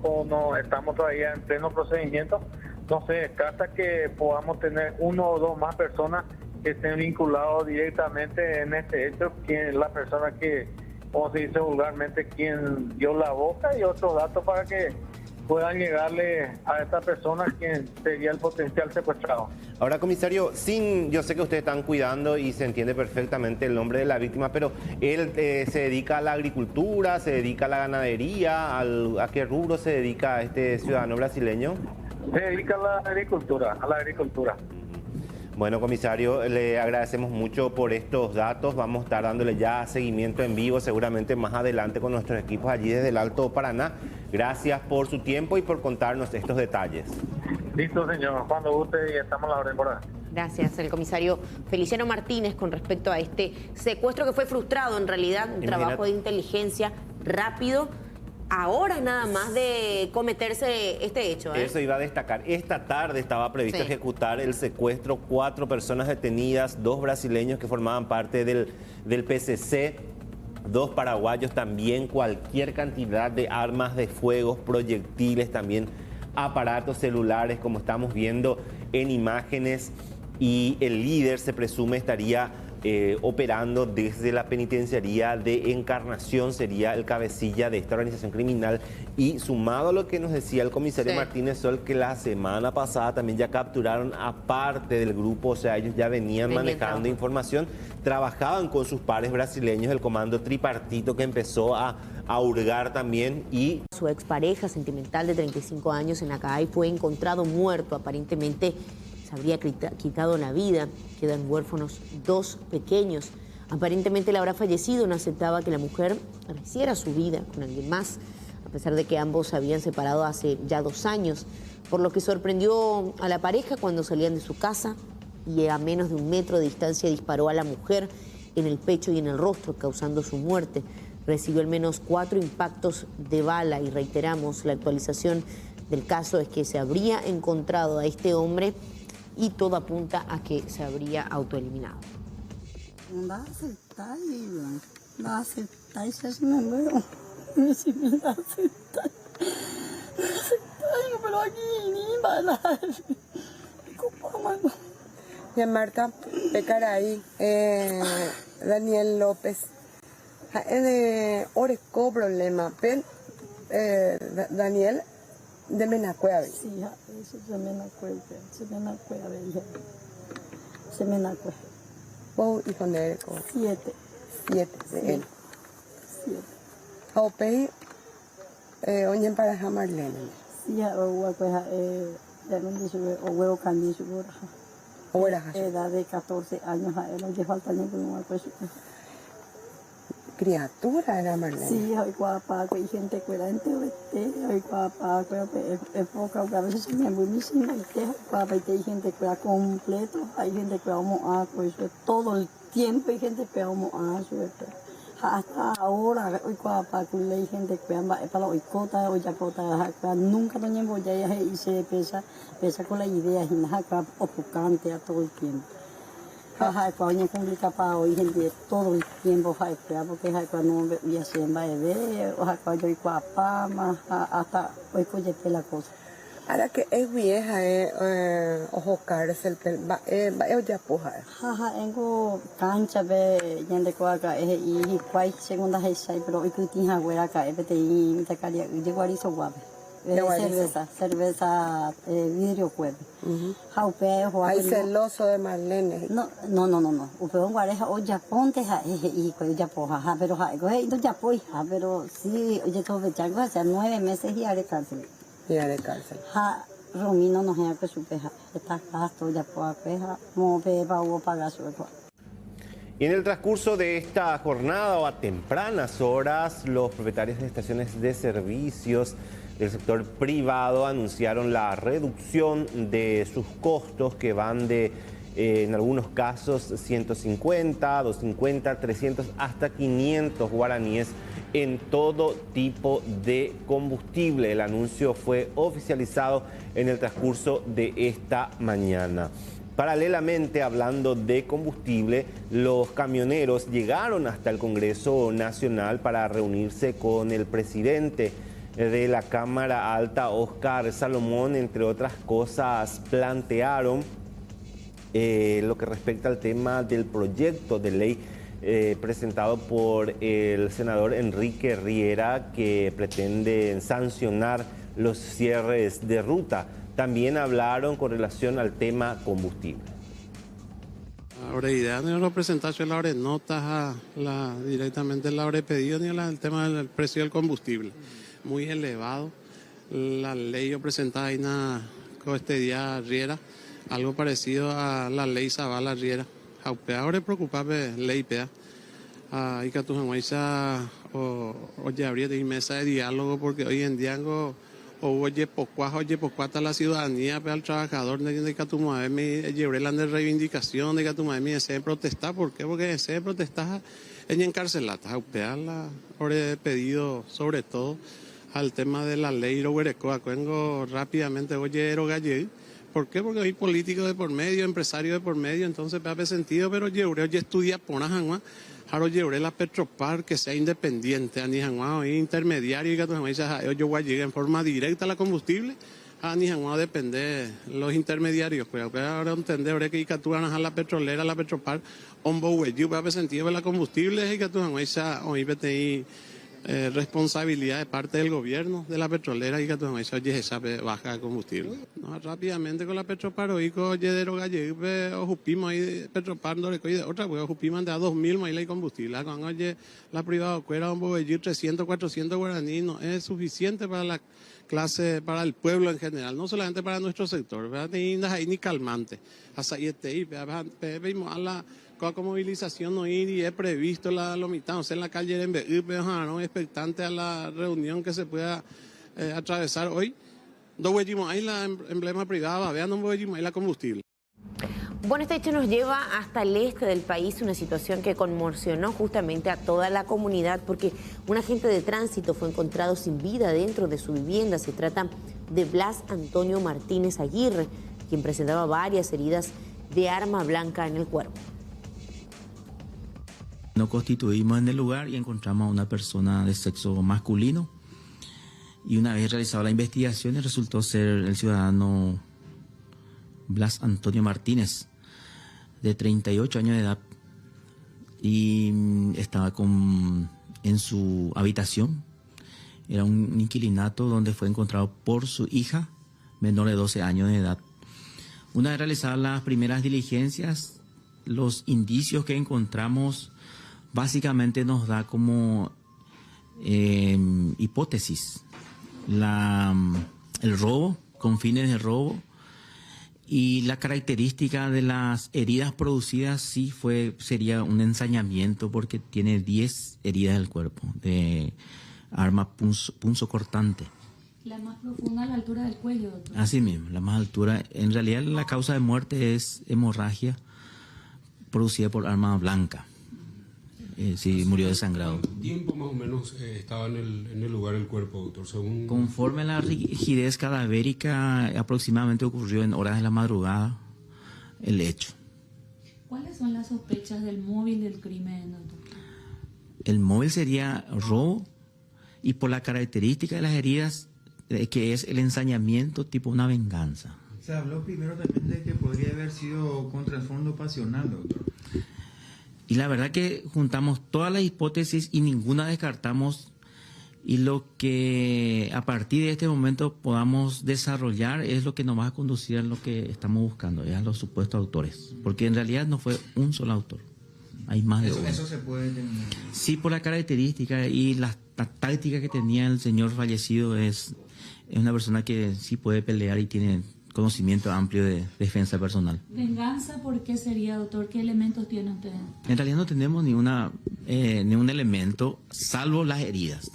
estamos todavía en pleno procedimiento. No se descarta que podamos tener 1 o 2 más personas que estén vinculados directamente en este hecho, la persona que, como se dice vulgarmente, quien dio la boca, y otros datos para que puedan llegarle a esta persona quien sería el potencial secuestrado. Ahora, comisario, yo sé que ustedes están cuidando y se entiende perfectamente el nombre de la víctima, pero él se dedica a la agricultura, se dedica a la ganadería, ¿a qué rubro se dedica este ciudadano brasileño? Se dedica a la agricultura. Bueno, comisario, le agradecemos mucho por estos datos. Vamos a estar dándole ya seguimiento en vivo, seguramente más adelante con nuestros equipos allí desde el Alto Paraná. Gracias por su tiempo y por contarnos estos detalles. Listo, señor. Cuando guste y estamos a la orden por ahí. Gracias, el comisario Feliciano Martínez, con respecto a este secuestro que fue frustrado, en realidad, un trabajo de inteligencia rápido, a horas nada más de cometerse este hecho. Eso iba a destacar. Esta tarde estaba previsto ejecutar el secuestro, 4 personas detenidas, 2 brasileños que formaban parte del PCC, 2 paraguayos, también cualquier cantidad de armas de fuego, proyectiles, también aparatos celulares, como estamos viendo en imágenes, y el líder se presume estaría operando desde la penitenciaría de Encarnación, sería el cabecilla de esta organización criminal. Y sumado a lo que nos decía el comisario Martínez Sol, que la semana pasada también ya capturaron a parte del grupo, o sea, ellos ya venían manejando información, trabajaban con sus pares brasileños, el comando tripartito que empezó a hurgar también. Y su expareja sentimental de 35 años en Acay fue encontrado muerto, aparentemente se habría quitado la vida. Quedan huérfanos 2 pequeños. Aparentemente él habrá fallecido, no aceptaba que la mujer rehiciera su vida con alguien más, a pesar de que ambos se habían separado hace ya 2 años, por lo que sorprendió a la pareja cuando salían de su casa y a menos de 1 metro de distancia disparó a la mujer en el pecho y en el rostro, causando su muerte. Recibió al menos 4 impactos de bala y reiteramos, la actualización del caso es que se habría encontrado a este hombre y todo apunta a que se habría autoeliminado. No aceptar, no aceptar, eso me muero. No si me aceptar. No aceptar, pero aquí ni para Ya Marta Pecaray, Daniel López. Oreco problema, pen Daniel de Menacueva. Sí, eso se Menacueva. ¿Vos hijo de él? 7. 7 de él. 7. Aupei, oñen para Marlene. Sí, ya me dice, o huevo candizo, edad de 14 años, a él le falta ni por un criatura era Marlene. Sí, hay guapa, hay gente que era hay guapa, es poca, a veces se me buenísima, hay gente que era completo, hay gente que vamos a, pues todo el tiempo hay gente que vamos a, hasta ahora, hoy guapa, hay gente que va para hoy cota, hoy ya cota, nunca no llevo ya y se pesa con la idea, y nada, opocante a todo el tiempo. Cuando complica para hoy gente todo el tiempo porque cuando ya se va a ver cuando hay guapa más hasta hoy coge la cosa. Ahora que es vieja ojo cárcel ya puja. Tengo cancha de gente que acá y cuál segunda es pero hoy que tiene agua acá y te caría de guarizo guape. Cerveza vidrio cueve. Hay celoso de Marlene. No. Un guareja o Japón te y Japón, pero pero sí, oye todo de chango hace 9 meses y haré cárcel. Romino no es que su peja, está gasto ya por peja, move va pagar su. Y en el transcurso de esta jornada o a tempranas horas, los propietarios de estaciones de servicios del sector privado anunciaron la reducción de sus costos que van de, en algunos casos, 150, 250, 300, hasta 500 guaraníes en todo tipo de combustible. El anuncio fue oficializado en el transcurso de esta mañana. Paralelamente, hablando de combustible, los camioneros llegaron hasta el Congreso Nacional para reunirse con el presidente de la Cámara Alta, Oscar Salomón. Entre otras cosas, plantearon lo que respecta al tema del proyecto de ley presentado por el senador Enrique Riera, que pretende sancionar los cierres de ruta. También hablaron con relación al tema combustible. La idea de la presentación la notas directamente la pedido ni el tema del precio del combustible muy elevado. La ley presentada ahí con este día Riera, algo parecido a la ley Zavala Riera. Ahora preocupabe ley pea. Y que tu jamaiza o ya habría de mesa de diálogo porque hoy en día oye pocuata la ciudadanía al trabajador de que tu madre me llevé la de reivindicación de que tu madre me desee protestar. ¿Por qué? Porque desee protestar en encarcelata. La he pedido sobre todo al tema de la ley Roguerecoa. Vengo rápidamente oye Erogalley. ¿Por qué? Porque hay políticos de por medio, empresarios de por medio, entonces me hace sentido, pero yo estudia por Janguá. Ahora llevaré la Petropar que sea independiente, a Nijanguá intermediario y que yo voy a llegar en forma directa a la combustible, a Nijanguá depende los intermediarios. Pero ahora entender que tú ganas a la petrolera, la Petropar, hombo hueyo, va a haber sentido de la combustible y que tú hoy PTI responsabilidad de parte del gobierno de la petrolera y que tú oye esa baja de combustible. No, rápidamente con la Petropar hoy con Yedero Gallego o jupimos ahí Petropar no de otra pues jupimos de a 2000 más y combustible. Cuando oye la privada cuera un bovellir 300, 400 guaraní no es suficiente para la clase, para el pueblo en general, no solamente para nuestro sector, ¿verdad? Ni calmante. Hasta ahí vimos a la movilización no ir y he previsto lo mitad, o sea, en la calle en no expectante a la reunión que se pueda atravesar hoy. Dos huellimos ahí la emblema privada, vean un huellimos ahí la combustible. Bueno, este hecho nos lleva hasta el este del país, una situación que conmocionó justamente a toda la comunidad porque un agente de tránsito fue encontrado sin vida dentro de su vivienda. Se trata de Blas Antonio Martínez Aguirre, quien presentaba varias heridas de arma blanca en el cuerpo. Nos constituimos en el lugar y encontramos a una persona de sexo masculino y una vez realizada la investigación resultó ser el ciudadano Blas Antonio Martínez, de 38 años de edad, y estaba en su habitación. Era un inquilinato donde fue encontrado por su hija menor de 12 años de edad. Una vez realizadas las primeras diligencias, los indicios que encontramos básicamente nos da como hipótesis el robo, con fines de robo, y la característica de las heridas producidas sería un ensañamiento porque tiene 10 heridas del cuerpo de arma punzocortante. La más profunda a la altura del cuello, doctor. Así mismo, la más altura. En realidad la causa de muerte es hemorragia producida por arma blanca. Sí, murió desangrado. ¿Cuánto tiempo más o menos estaba en el lugar el cuerpo, doctor? Según... Conforme a la rigidez cadavérica, aproximadamente ocurrió en horas de la madrugada el hecho. ¿Cuáles son las sospechas del móvil del crimen, doctor? El móvil sería robo y por la característica de las heridas, que es el ensañamiento tipo una venganza. Se habló primero también de que podría haber sido con trasfondo pasional, doctor. Y la verdad que juntamos todas las hipótesis y ninguna descartamos, y lo que a partir de este momento podamos desarrollar es lo que nos va a conducir a lo que estamos buscando, a los supuestos autores, porque en realidad no fue un solo autor, hay más de uno. Eso se puede determinar. Sí, por la característica y la táctica que tenía el señor fallecido, es una persona que sí puede pelear y tiene conocimiento amplio de defensa personal. ¿Venganza por qué sería, doctor? ¿Qué elementos tiene usted? En realidad no tenemos ni un elemento, salvo las heridas.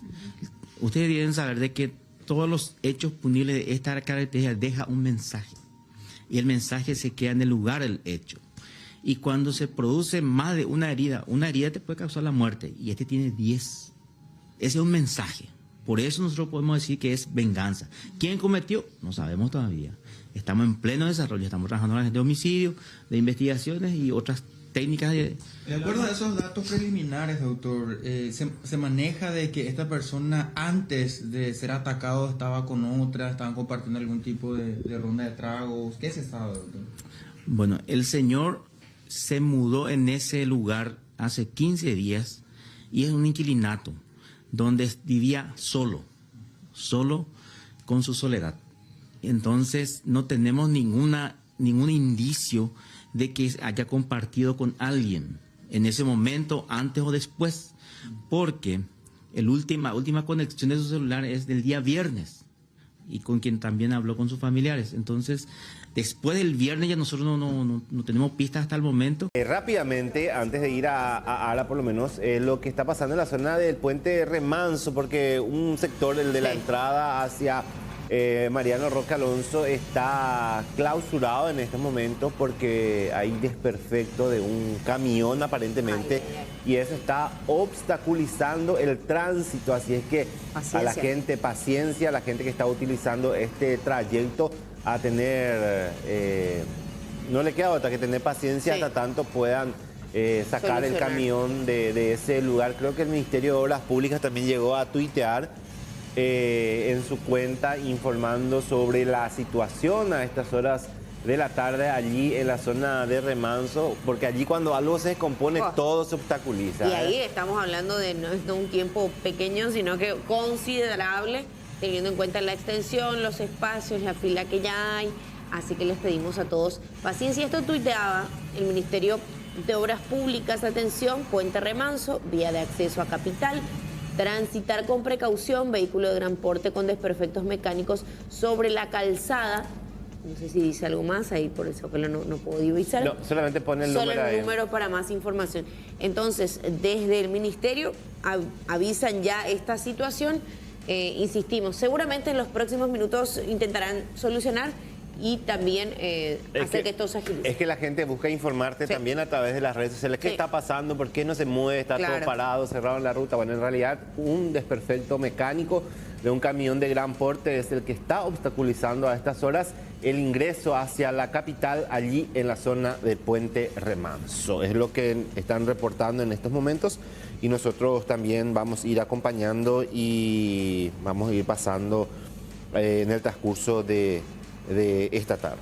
Ustedes deben saber de que todos los hechos punibles de esta característica deja un mensaje. Y el mensaje se queda en el lugar del hecho. Y cuando se produce más de una herida te puede causar la muerte. Y este tiene 10. Ese es un mensaje. Por eso nosotros podemos decir que es venganza. ¿Quién cometió? No sabemos todavía. Estamos en pleno desarrollo, estamos trabajando en la gente de homicidio, de investigaciones y otras técnicas de acuerdo a esos datos preliminares, doctor, se maneja de que esta persona antes de ser atacado estaba con otra, estaban compartiendo algún tipo de ronda de tragos. ¿Qué se sabe, doctor? Bueno, el señor se mudó en ese lugar hace 15 días y es un inquilinato donde vivía solo con su soledad. Entonces no tenemos ningún indicio de que haya compartido con alguien en ese momento, antes o después, porque la última conexión de su celular es del día viernes. y con quien también habló con sus familiares. Entonces, después del viernes ya nosotros no tenemos pistas hasta el momento. Rápidamente, antes de ir a Ara, por lo menos, lo que está pasando en la zona del puente Remanso, porque un sector, el de la entrada hacia Mariano Roque Alonso, está clausurado en estos momentos porque hay desperfecto de un camión aparentemente y eso está obstaculizando el tránsito. Así es que a la gente, paciencia, a la gente que está utilizando este trayecto, a tener, no le queda otra que tener paciencia hasta tanto puedan sacar el camión de ese lugar. Creo que el Ministerio de Obras Públicas también llegó a tuitear en su cuenta informando sobre la situación a estas horas de la tarde allí en la zona de Remanso, porque allí cuando algo se descompone todo se obstaculiza. Y ahí estamos hablando de no un tiempo pequeño, sino que considerable, teniendo en cuenta la extensión, los espacios, la fila que ya hay. Así que les pedimos a todos paciencia. Esto tuiteaba el Ministerio de Obras Públicas. Atención, puente Remanso, vía de acceso a Capital. Transitar con precaución, vehículo de gran porte con desperfectos mecánicos sobre la calzada. No sé si dice algo más ahí, por eso que no puedo divisar. No, solamente pone el número ahí. Solo el número para más información. Entonces, desde el Ministerio avisan ya esta situación. Insistimos, seguramente en los próximos minutos intentarán solucionar y también hacer que esto se agilice. Es que la gente busca informarte también a través de las redes sociales. ¿Qué está pasando? ¿Por qué no se mueve? ¿Está todo parado, cerrado en la ruta? Bueno, en realidad un desperfecto mecánico de un camión de gran porte es el que está obstaculizando a estas horas el ingreso hacia la capital, allí en la zona del puente Remanso. Es lo que están reportando en estos momentos y nosotros también vamos a ir acompañando y vamos a ir pasando en el transcurso de esta tarde.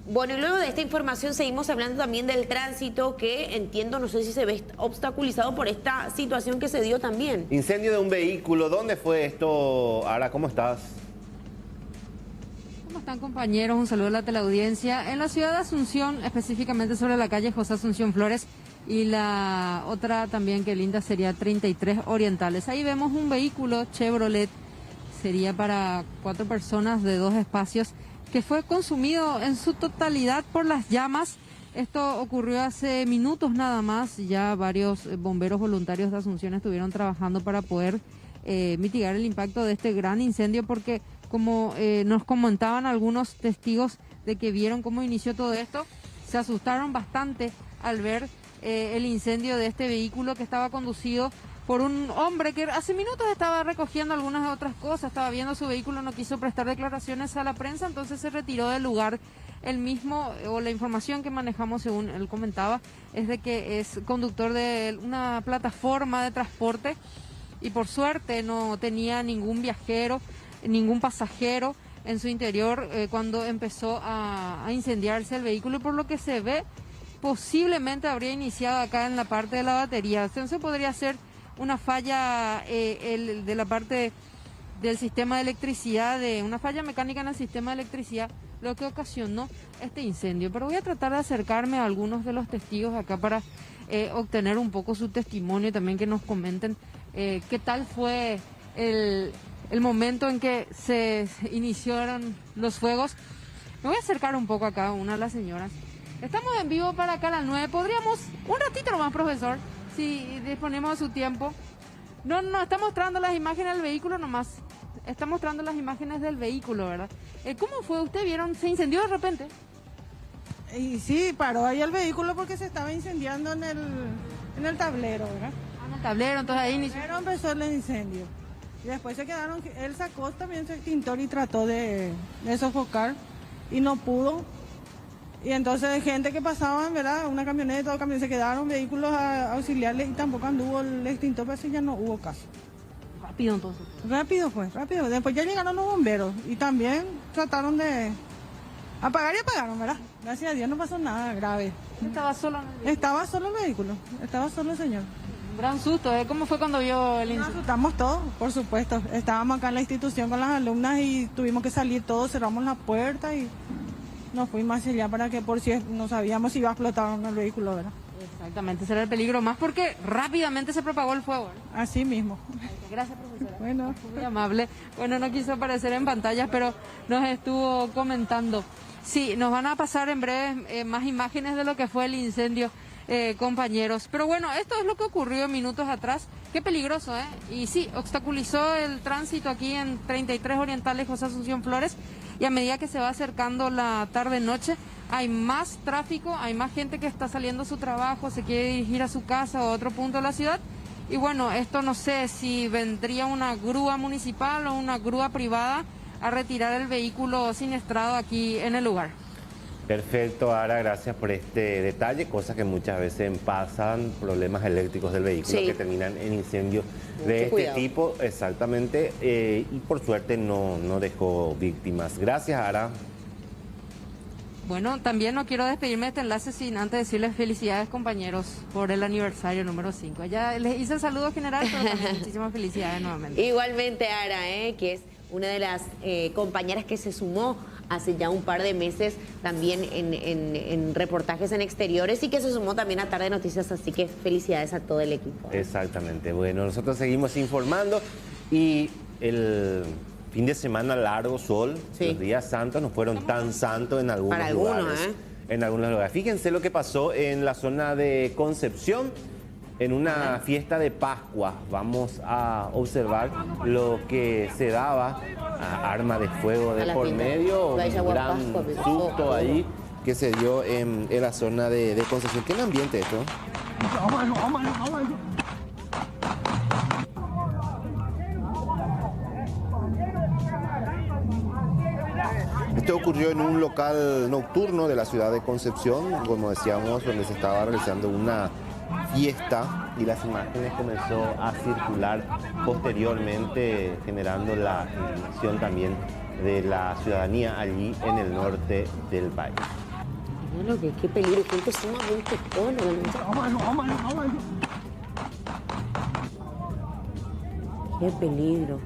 Bueno, y luego de esta información seguimos hablando también del tránsito que entiendo, no sé si se ve obstaculizado por esta situación que se dio también. Incendio de un vehículo, ¿dónde fue esto? Ara, ¿cómo estás? ¿Cómo están, compañeros? Un saludo a la teleaudiencia. En la ciudad de Asunción, específicamente sobre la calle José Asunción Flores y la otra también que linda sería 33 Orientales. Ahí vemos un vehículo Chevrolet, sería para 4 personas de 2 espacios, que fue consumido en su totalidad por las llamas. Esto ocurrió hace minutos nada más. Ya varios bomberos voluntarios de Asunción estuvieron trabajando para poder mitigar el impacto de este gran incendio, porque como nos comentaban algunos testigos de que vieron cómo inició todo esto, se asustaron bastante al ver el incendio de este vehículo que estaba conducido por un hombre que hace minutos estaba recogiendo algunas otras cosas, estaba viendo su vehículo, no quiso prestar declaraciones a la prensa, entonces se retiró del lugar. El mismo, o la información que manejamos según él comentaba, es de que es conductor de una plataforma de transporte y por suerte no tenía ningún viajero, ningún pasajero en su interior cuando empezó a incendiarse el vehículo, por lo que se ve posiblemente habría iniciado acá en la parte de la batería. Entonces podría ser una falla de la parte del sistema de electricidad, de una falla mecánica en el sistema de electricidad, lo que ocasionó este incendio. Pero voy a tratar de acercarme a algunos de los testigos acá para obtener un poco su testimonio y también que nos comenten qué tal fue el momento en que se iniciaron los fuegos. Me voy a acercar un poco acá a una de las señoras. Estamos en vivo para acá a las 9. ¿Podríamos un ratito nomás, profesor? Si disponemos de su tiempo. No, está mostrando las imágenes del vehículo nomás. Está mostrando las imágenes del vehículo, ¿verdad? ¿Cómo fue? ¿Usted vieron? ¿Se incendió de repente? Y sí, paró ahí el vehículo porque se estaba incendiando en el tablero, ¿verdad? En el tablero, entonces ahí inició. Primero empezó el incendio. Y después se quedaron, él sacó también su extintor y trató de sofocar y no pudo. Y entonces gente que pasaban, ¿verdad? Una camioneta, 2 camiones, se quedaron vehículos auxiliares y tampoco anduvo el extintor, pero ya no hubo caso. Rápido entonces. Rápido fue, rápido. Después ya llegaron los bomberos y también trataron de apagar y apagaron, ¿verdad? Gracias a Dios no pasó nada grave. ¿Estaba solo en el vehículo? Estaba solo el vehículo, estaba solo el señor. Un gran susto, ¿eh? ¿Cómo fue cuando vio el incendio? Nos asustamos todos, por supuesto. Estábamos acá en la institución con las alumnas y tuvimos que salir todos, cerramos la puerta y nos fuimos hacia allá para que por si no sabíamos si iba a explotar o no el vehículo, ¿verdad? Exactamente, será el peligro más porque rápidamente se propagó el fuego. Así mismo. Gracias, profesora. Bueno. Muy amable. Bueno, no quiso aparecer en pantallas, pero nos estuvo comentando. Sí, nos van a pasar en breve más imágenes de lo que fue el incendio, compañeros. Pero bueno, esto es lo que ocurrió minutos atrás. Qué peligroso, ¿eh? Y sí, obstaculizó el tránsito aquí en 33 Orientales José Asunción Flores. Y a medida que se va acercando la tarde-noche, hay más tráfico, hay más gente que está saliendo a su trabajo, se quiere dirigir a su casa o a otro punto de la ciudad. Y bueno, esto no sé si vendría una grúa municipal o una grúa privada a retirar el vehículo siniestrado aquí en el lugar. Perfecto, Ara, gracias por este detalle, cosas que muchas veces pasan, problemas eléctricos del vehículo que terminan en incendios de este tipo, exactamente, y por suerte no dejó víctimas. Gracias, Ara. Bueno, también no quiero despedirme de este enlace sin antes decirles felicidades, compañeros, por el aniversario número 5. Ya les hice el saludo general, pero también muchísimas felicidades nuevamente. Igualmente, Ara, que es una de las compañeras que se sumó hace ya un par de meses también en reportajes en exteriores y que se sumó también a Tarde Noticias, así que felicidades a todo el equipo. Exactamente, bueno, nosotros seguimos informando y el fin de semana largo, sol, los días santos no fueron tan santos en algunos lugares. En algunos lugares. Fíjense lo que pasó en la zona de Concepción, en una fiesta de Pascua. Vamos a observar lo que se daba, arma de fuego de por medio, un gran susto ahí que se dio en la zona de Concepción. ¿Qué ambiente esto? Esto ocurrió en un local nocturno de la ciudad de Concepción, como decíamos, donde se estaba realizando una fiesta y las imágenes comenzó a circular posteriormente, generando la indignación también de la ciudadanía allí en el norte del país. Bueno, qué peligro, qué sumamente qué peligro.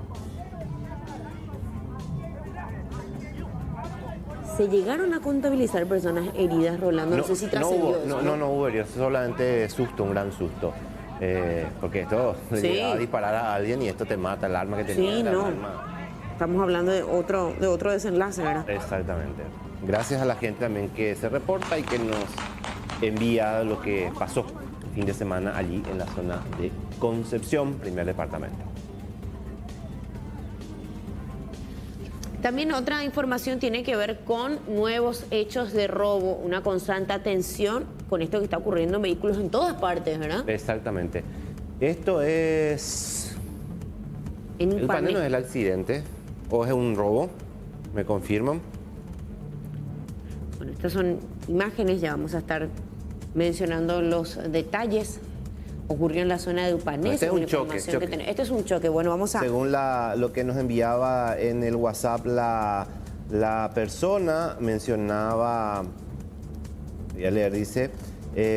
¿Se llegaron a contabilizar personas heridas, Rolando? No sé si trascendió eso. No hubo heridos, solamente susto, un gran susto. Porque esto le llegaba a disparar a alguien y esto te mata, el arma que tenía. Sí, no. Estamos hablando de otro desenlace, ¿verdad? Exactamente. Gracias a la gente también que se reporta y que nos envía lo que pasó el fin de semana allí en la zona de Concepción, primer departamento. También otra información tiene que ver con nuevos hechos de robo, una constante atención con esto que está ocurriendo en vehículos en todas partes, ¿verdad? Exactamente. Esto es... En el panel no es el accidente, o es un robo, me confirman. Bueno, estas son imágenes, ya vamos a estar mencionando los detalles. Ocurrió en la zona de Upané. Este es un choque. Este es un choque. Bueno, vamos a... Según lo que nos enviaba en el WhatsApp la persona, mencionaba, voy a leer, dice,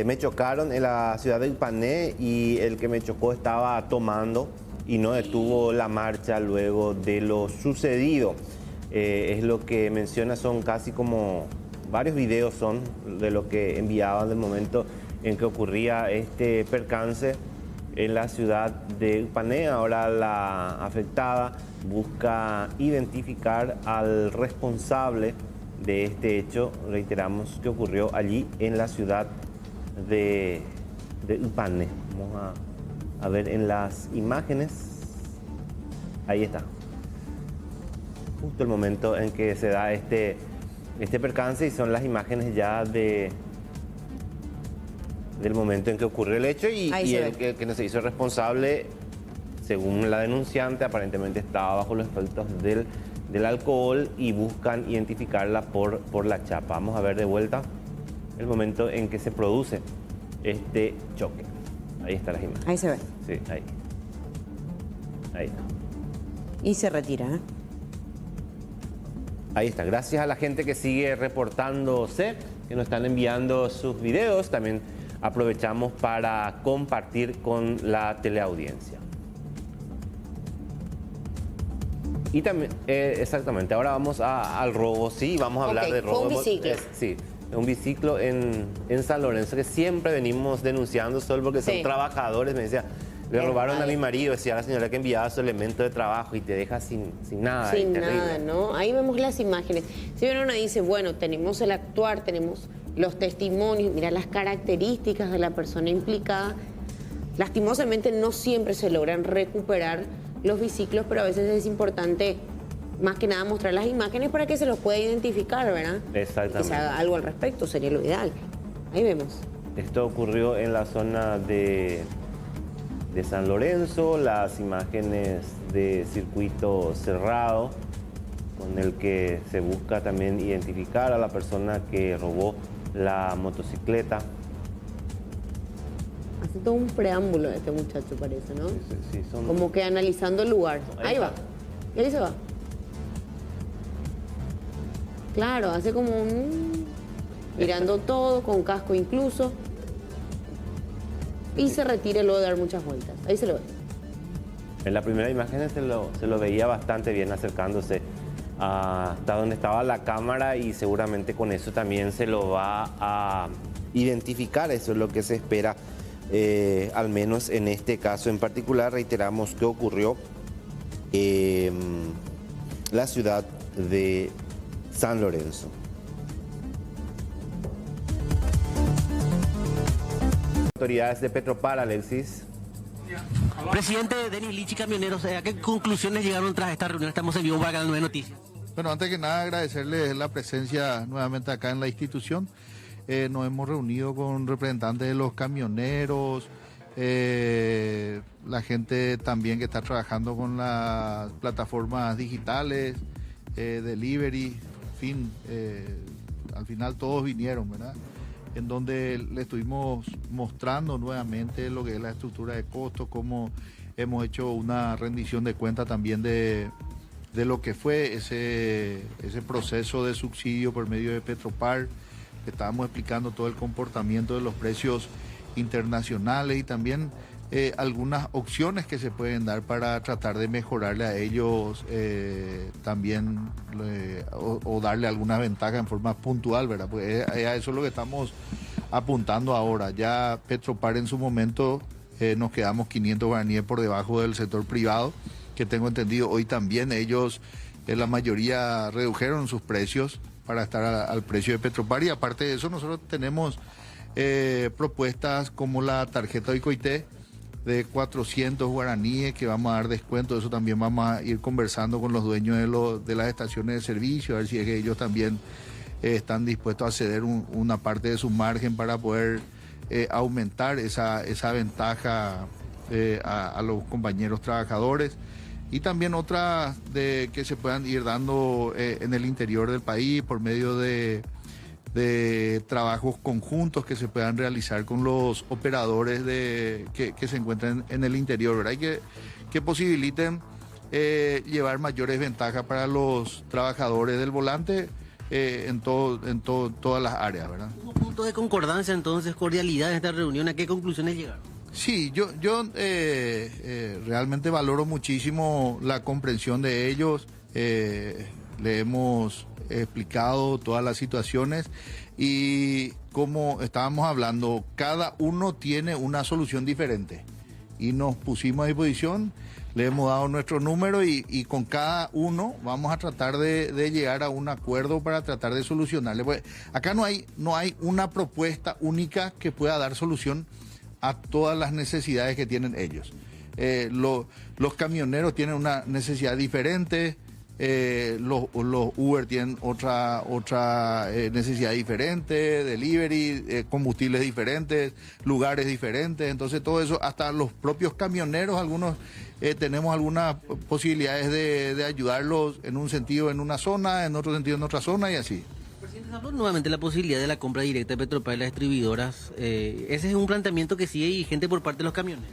me chocaron en la ciudad de Upané y el que me chocó estaba tomando y no detuvo la marcha luego de lo sucedido. Es lo que menciona, son casi como varios videos son de lo que enviaban del momento en que ocurría este percance en la ciudad de Upané. Ahora la afectada busca identificar al responsable de este hecho, reiteramos, que ocurrió allí en la ciudad de Upané. Vamos a ver en las imágenes. Ahí está. Justo el momento en que se da este percance y son las imágenes ya del momento en que ocurrió el hecho y el que no se hizo responsable, según la denunciante, aparentemente estaba bajo los efectos del alcohol y buscan identificarla por la chapa. Vamos a ver de vuelta el momento en que se produce este choque. Ahí están las imágenes. Ahí se ve. Sí, ahí. Ahí está. Y se retira, ¿eh? Ahí está. Gracias a la gente que sigue reportándose, que nos están enviando sus videos. También aprovechamos para compartir con la teleaudiencia. Y también, exactamente, ahora vamos al robo. Sí, vamos a hablar de robo. Con bicicleta. Sí, un biciclo en San Lorenzo que siempre venimos denunciando, solo porque son trabajadores. Me decía, le robaron a mi marido, decía la señora que enviaba su elemento de trabajo y te deja sin nada. Sin nada, ¿no? Ahí vemos las imágenes. Si uno dice, bueno, tenemos el actuar, tenemos los testimonios, mira las características de la persona implicada. Lastimosamente no siempre se logran recuperar los biciclos, pero a veces es importante, más que nada, mostrar las imágenes para que se los pueda identificar, ¿verdad? Exactamente. Que se haga algo al respecto, sería lo ideal. Ahí vemos. Esto ocurrió en la zona de San Lorenzo, las imágenes de circuito cerrado, con el que se busca también identificar a la persona que robó la motocicleta. Hace todo un preámbulo de este muchacho, parece, ¿no? Sí, como que analizando el lugar. Ahí va. Y ahí se va. Claro, hace como un... mirando todo, con casco incluso. Y se retira luego de dar muchas vueltas. Ahí se lo ve. En la primera imagen se lo veía bastante bien acercándose hasta donde estaba la cámara, y seguramente con eso también se lo va a identificar. Eso es lo que se espera, al menos en este caso en particular. Reiteramos que ocurrió en la ciudad de San Lorenzo. Autoridades de Petropar, Alexis. Presidente Denis Lichi, camioneros, ¿a qué conclusiones llegaron tras esta reunión? Estamos en vivo para Canal 9 Noticias. Bueno, antes que nada agradecerles la presencia nuevamente acá en la institución. Nos hemos reunido con representantes de los camioneros, la gente también que está trabajando con las plataformas digitales, delivery, en fin, al final todos vinieron, ¿verdad? En donde le estuvimos mostrando nuevamente lo que es la estructura de costos, cómo hemos hecho una rendición de cuenta también de lo que fue ese proceso de subsidio por medio de Petropar. Estábamos explicando todo el comportamiento de los precios internacionales y también algunas opciones que se pueden dar para tratar de mejorarle a ellos también o darle alguna ventaja en forma puntual, ¿verdad? Pues a eso es lo que estamos apuntando ahora. Ya Petropar en su momento nos quedamos 500 guaraníes por debajo del sector privado, que tengo entendido hoy también ellos, la mayoría redujeron sus precios para estar al precio de Petropar, y aparte de eso nosotros tenemos propuestas como la tarjeta de Coité de 400 guaraníes que vamos a dar descuento. Eso también vamos a ir conversando con los dueños de las estaciones de servicio, a ver si es que ellos también están dispuestos a ceder una parte de su margen para poder aumentar esa ventaja a los compañeros trabajadores. Y también otras que se puedan ir dando en el interior del país por medio de trabajos conjuntos que se puedan realizar con los operadores que se encuentran en el interior, ¿verdad? Y que posibiliten llevar mayores ventajas para los trabajadores del volante en todas las áreas, ¿verdad? ¿Hubo puntos de concordancia entonces, cordialidad en esta reunión? ¿A qué conclusiones llegaron? Sí, yo realmente valoro muchísimo la comprensión de ellos. Le hemos explicado todas las situaciones y como estábamos hablando, cada uno tiene una solución diferente y nos pusimos a disposición, le hemos dado nuestro número y con cada uno vamos a tratar de llegar a un acuerdo para tratar de solucionarle. Pues acá no hay una propuesta única que pueda dar solución a todas las necesidades que tienen ellos. Los camioneros tienen una necesidad diferente, los Uber tienen otra necesidad diferente, delivery, combustibles diferentes, lugares diferentes. Entonces todo eso, hasta los propios camioneros, algunos tenemos algunas posibilidades de ayudarlos en un sentido en una zona, en otro sentido en otra zona y así. Presidente, habló nuevamente la posibilidad de la compra directa de Petropar y las distribuidoras. Ese es un planteamiento que sigue vigente por parte de los camioneros.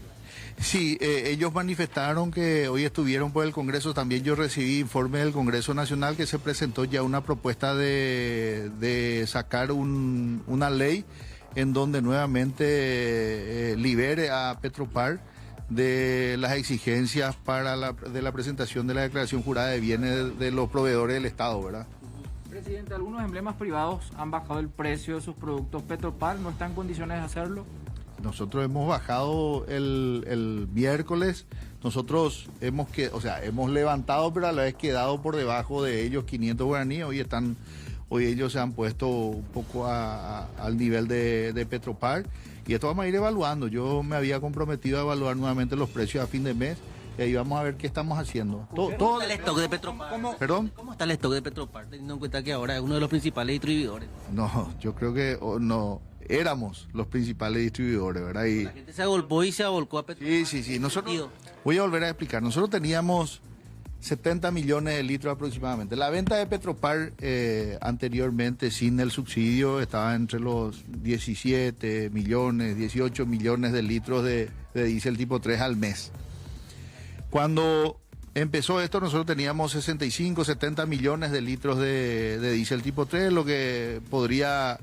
Sí, ellos manifestaron que hoy estuvieron por el Congreso. También yo recibí informe del Congreso Nacional que se presentó ya una propuesta de sacar una ley en donde nuevamente libere a Petropar de las exigencias de la presentación de la declaración jurada de bienes de los proveedores del Estado, ¿verdad? Presidente, algunos emblemas privados han bajado el precio de sus productos. Petropar no está en condiciones de hacerlo. Nosotros hemos bajado el miércoles, nosotros hemos levantado, pero a la vez quedado por debajo de ellos 500 guaraníes. Hoy ellos se han puesto un poco al nivel de Petropar, y esto vamos a ir evaluando. Yo me había comprometido a evaluar nuevamente los precios a fin de mes, y ahí vamos a ver qué estamos haciendo. ¿Cómo está el stock de Petropar? ¿Perdón? ¿Cómo está el stock de Petropar, teniendo en cuenta que ahora es uno de los principales distribuidores? No, yo creo que no éramos los principales distribuidores, ¿verdad? Y la gente se agolpó y se abolcó a Petropar. Sí. Nosotros, voy a volver a explicar. Nosotros teníamos 70 millones de litros aproximadamente. La venta de Petropar anteriormente, sin el subsidio, estaba entre los 17 millones, 18 millones de litros de diésel tipo 3 al mes. Cuando empezó esto, nosotros teníamos 65, 70 millones de litros de diésel tipo 3, lo que podría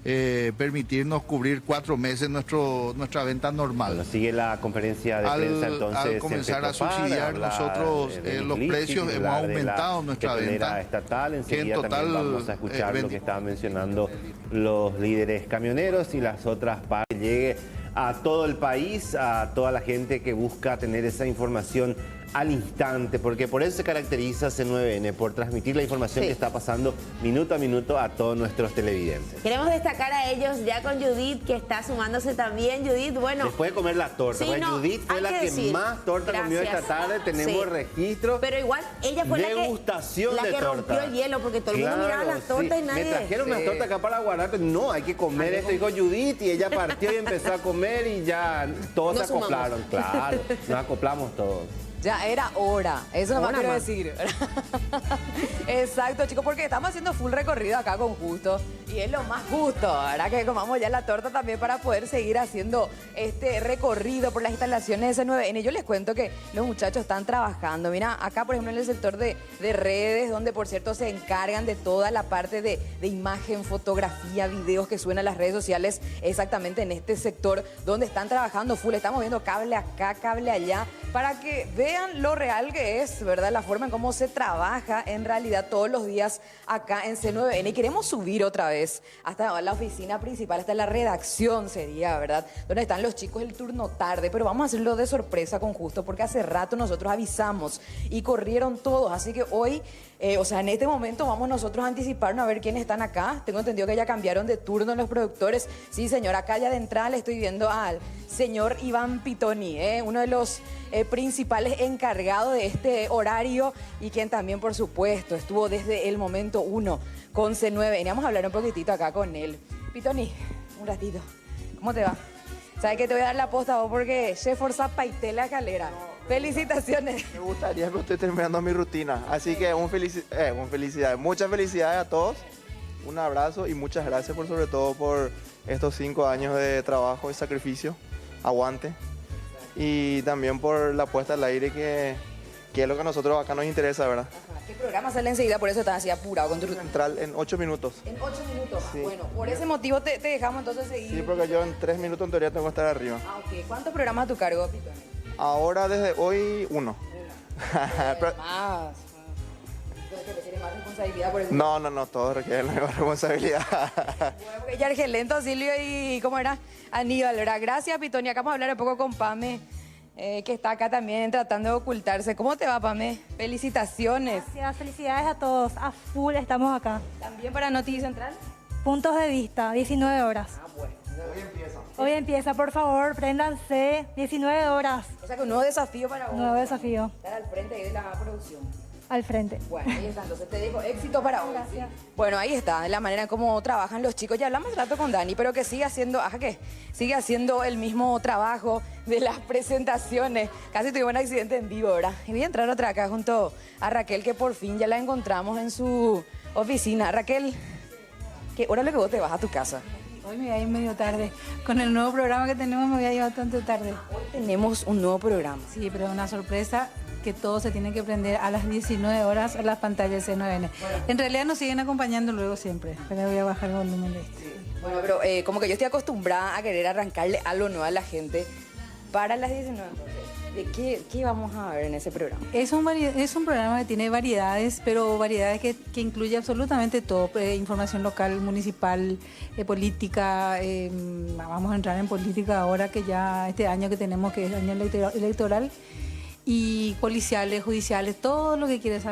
permitirnos cubrir 4 meses nuestra venta normal. Bueno, sigue la conferencia de prensa entonces. Al comenzar a subsidiar nosotros los precios, hemos aumentado nuestra venta estatal. Enseguida que en total vamos a escuchar lo que estaban mencionando los líderes camioneros y las otras partes. Llegue a todo el país, a toda la gente que busca tener esa información al instante, porque por eso se caracteriza C9N, por transmitir la información que está pasando minuto a minuto a todos nuestros televidentes. Queremos destacar a ellos ya con Judith, que está sumándose también. Judith, bueno... Después de comer la torta, sí, no, Judith fue la que más torta comió esta tarde, tenemos registro. Pero igual, ella fue la que rompió el hielo, porque todo el mundo miraba las tortas y nadie... Me trajeron unas tortas acá para guardar, pero no, hay que comer esto, dijo Judith, y ella partió y empezó a comer y ya todos se acoplaron, claro, nos acoplamos todos. Ya era hora, eso nomás quiero decir. Exacto, chicos, porque estamos haciendo full recorrido acá con Justo. Y es lo más justo, ¿verdad? Que comamos ya la torta también para poder seguir haciendo este recorrido por las instalaciones de C9N. Yo les cuento que los muchachos están trabajando. Mira, acá, por ejemplo, en el sector de redes, donde, por cierto, se encargan de toda la parte de imagen, fotografía, videos que suben a las redes sociales. Exactamente en este sector donde están trabajando full. Estamos viendo cable acá, cable allá, para que vean lo real que es, ¿verdad? La forma en cómo se trabaja en realidad todos los días acá en C9N. Y queremos subir otra vez hasta la oficina principal, hasta la redacción sería, ¿verdad? Donde están los chicos el turno tarde, pero vamos a hacerlo de sorpresa con Justo, porque hace rato nosotros avisamos y corrieron todos, así que hoy, en este momento vamos nosotros a anticiparnos a ver quiénes están acá. Tengo entendido que ya cambiaron de turno los productores. Sí, señor, acá ya de entrada le estoy viendo al señor Iván Pitoni, uno de los principales encargados de este horario y quien también, por supuesto, estuvo desde el momento 1 con C9. Vamos a hablar un poquitito acá con él. Pitoni, un ratito. ¿Cómo te va? ¿Sabes que te voy a dar la posta vos porque se forza paité la calera? Felicitaciones. Me gustaría que usted esté terminando mi rutina. Así que felicidades. Muchas felicidades a todos. Un abrazo y muchas gracias sobre todo por estos 5 años de trabajo y sacrificio. Aguante. Y también por la puesta al aire que es lo que a nosotros acá nos interesa, ¿verdad? Ajá. ¿Qué programa sale enseguida? Por eso estás así apurado con tu rutina. Central en 8 minutos. En 8 minutos. Sí. Bueno, por ese motivo te dejamos entonces seguir. Sí, porque yo en 3 minutos en teoría tengo que estar arriba. Ah, ok. ¿Cuántos programas a tu cargo, Pitoni? Ahora desde hoy 1. Más. ¿Requiere más responsabilidad por eso? No, todos requieren la misma responsabilidad. Bueno, porque Yargelento, Silvio y ¿cómo era? Aníbal, ¿verdad? Gracias, Pitoni. Acá vamos a hablar un poco con Pame, que está acá también tratando de ocultarse. ¿Cómo te va, Pame? Felicitaciones. Gracias, felicidades a todos. A full estamos acá. ¿También para Noti Central? Puntos de vista, 19 horas. Ah, bueno. Hoy empieza, por favor, préndanse, 19 horas. O sea que un nuevo desafío para vos. Nuevo desafío. Estar al frente ahí de la producción. Al frente. Bueno, ahí está, entonces te dejo éxito para hoy. Gracias. Bueno, ahí está, la manera en cómo trabajan los chicos. Ya hablamos rato con Dani, pero que sigue haciendo, sigue haciendo el mismo trabajo de las presentaciones. Casi tuvimos un accidente en vivo, ¿verdad? Y voy a entrar otra acá junto a Raquel, que por fin ya la encontramos en su oficina. Raquel, ¿qué hora es lo que vos te vas a tu casa? Hoy me voy a ir medio tarde. Con el nuevo programa que tenemos me voy a ir bastante tarde. Hoy tenemos un nuevo programa. Sí, pero una sorpresa que todos se tienen que prender a las 19 horas a las pantallas de C9N. En realidad nos siguen acompañando luego siempre, pero voy a bajar el volumen de esto. Bueno, pero como que yo estoy acostumbrada a querer arrancarle algo nuevo a la gente para las 19 horas. ¿Qué vamos a ver en ese programa? Es un programa que tiene variedades, pero variedades que incluye absolutamente todo. Información local, municipal, política. Vamos a entrar en política ahora que ya este año que tenemos, que es el año electoral. Y policiales, judiciales, todo lo que quieres saber.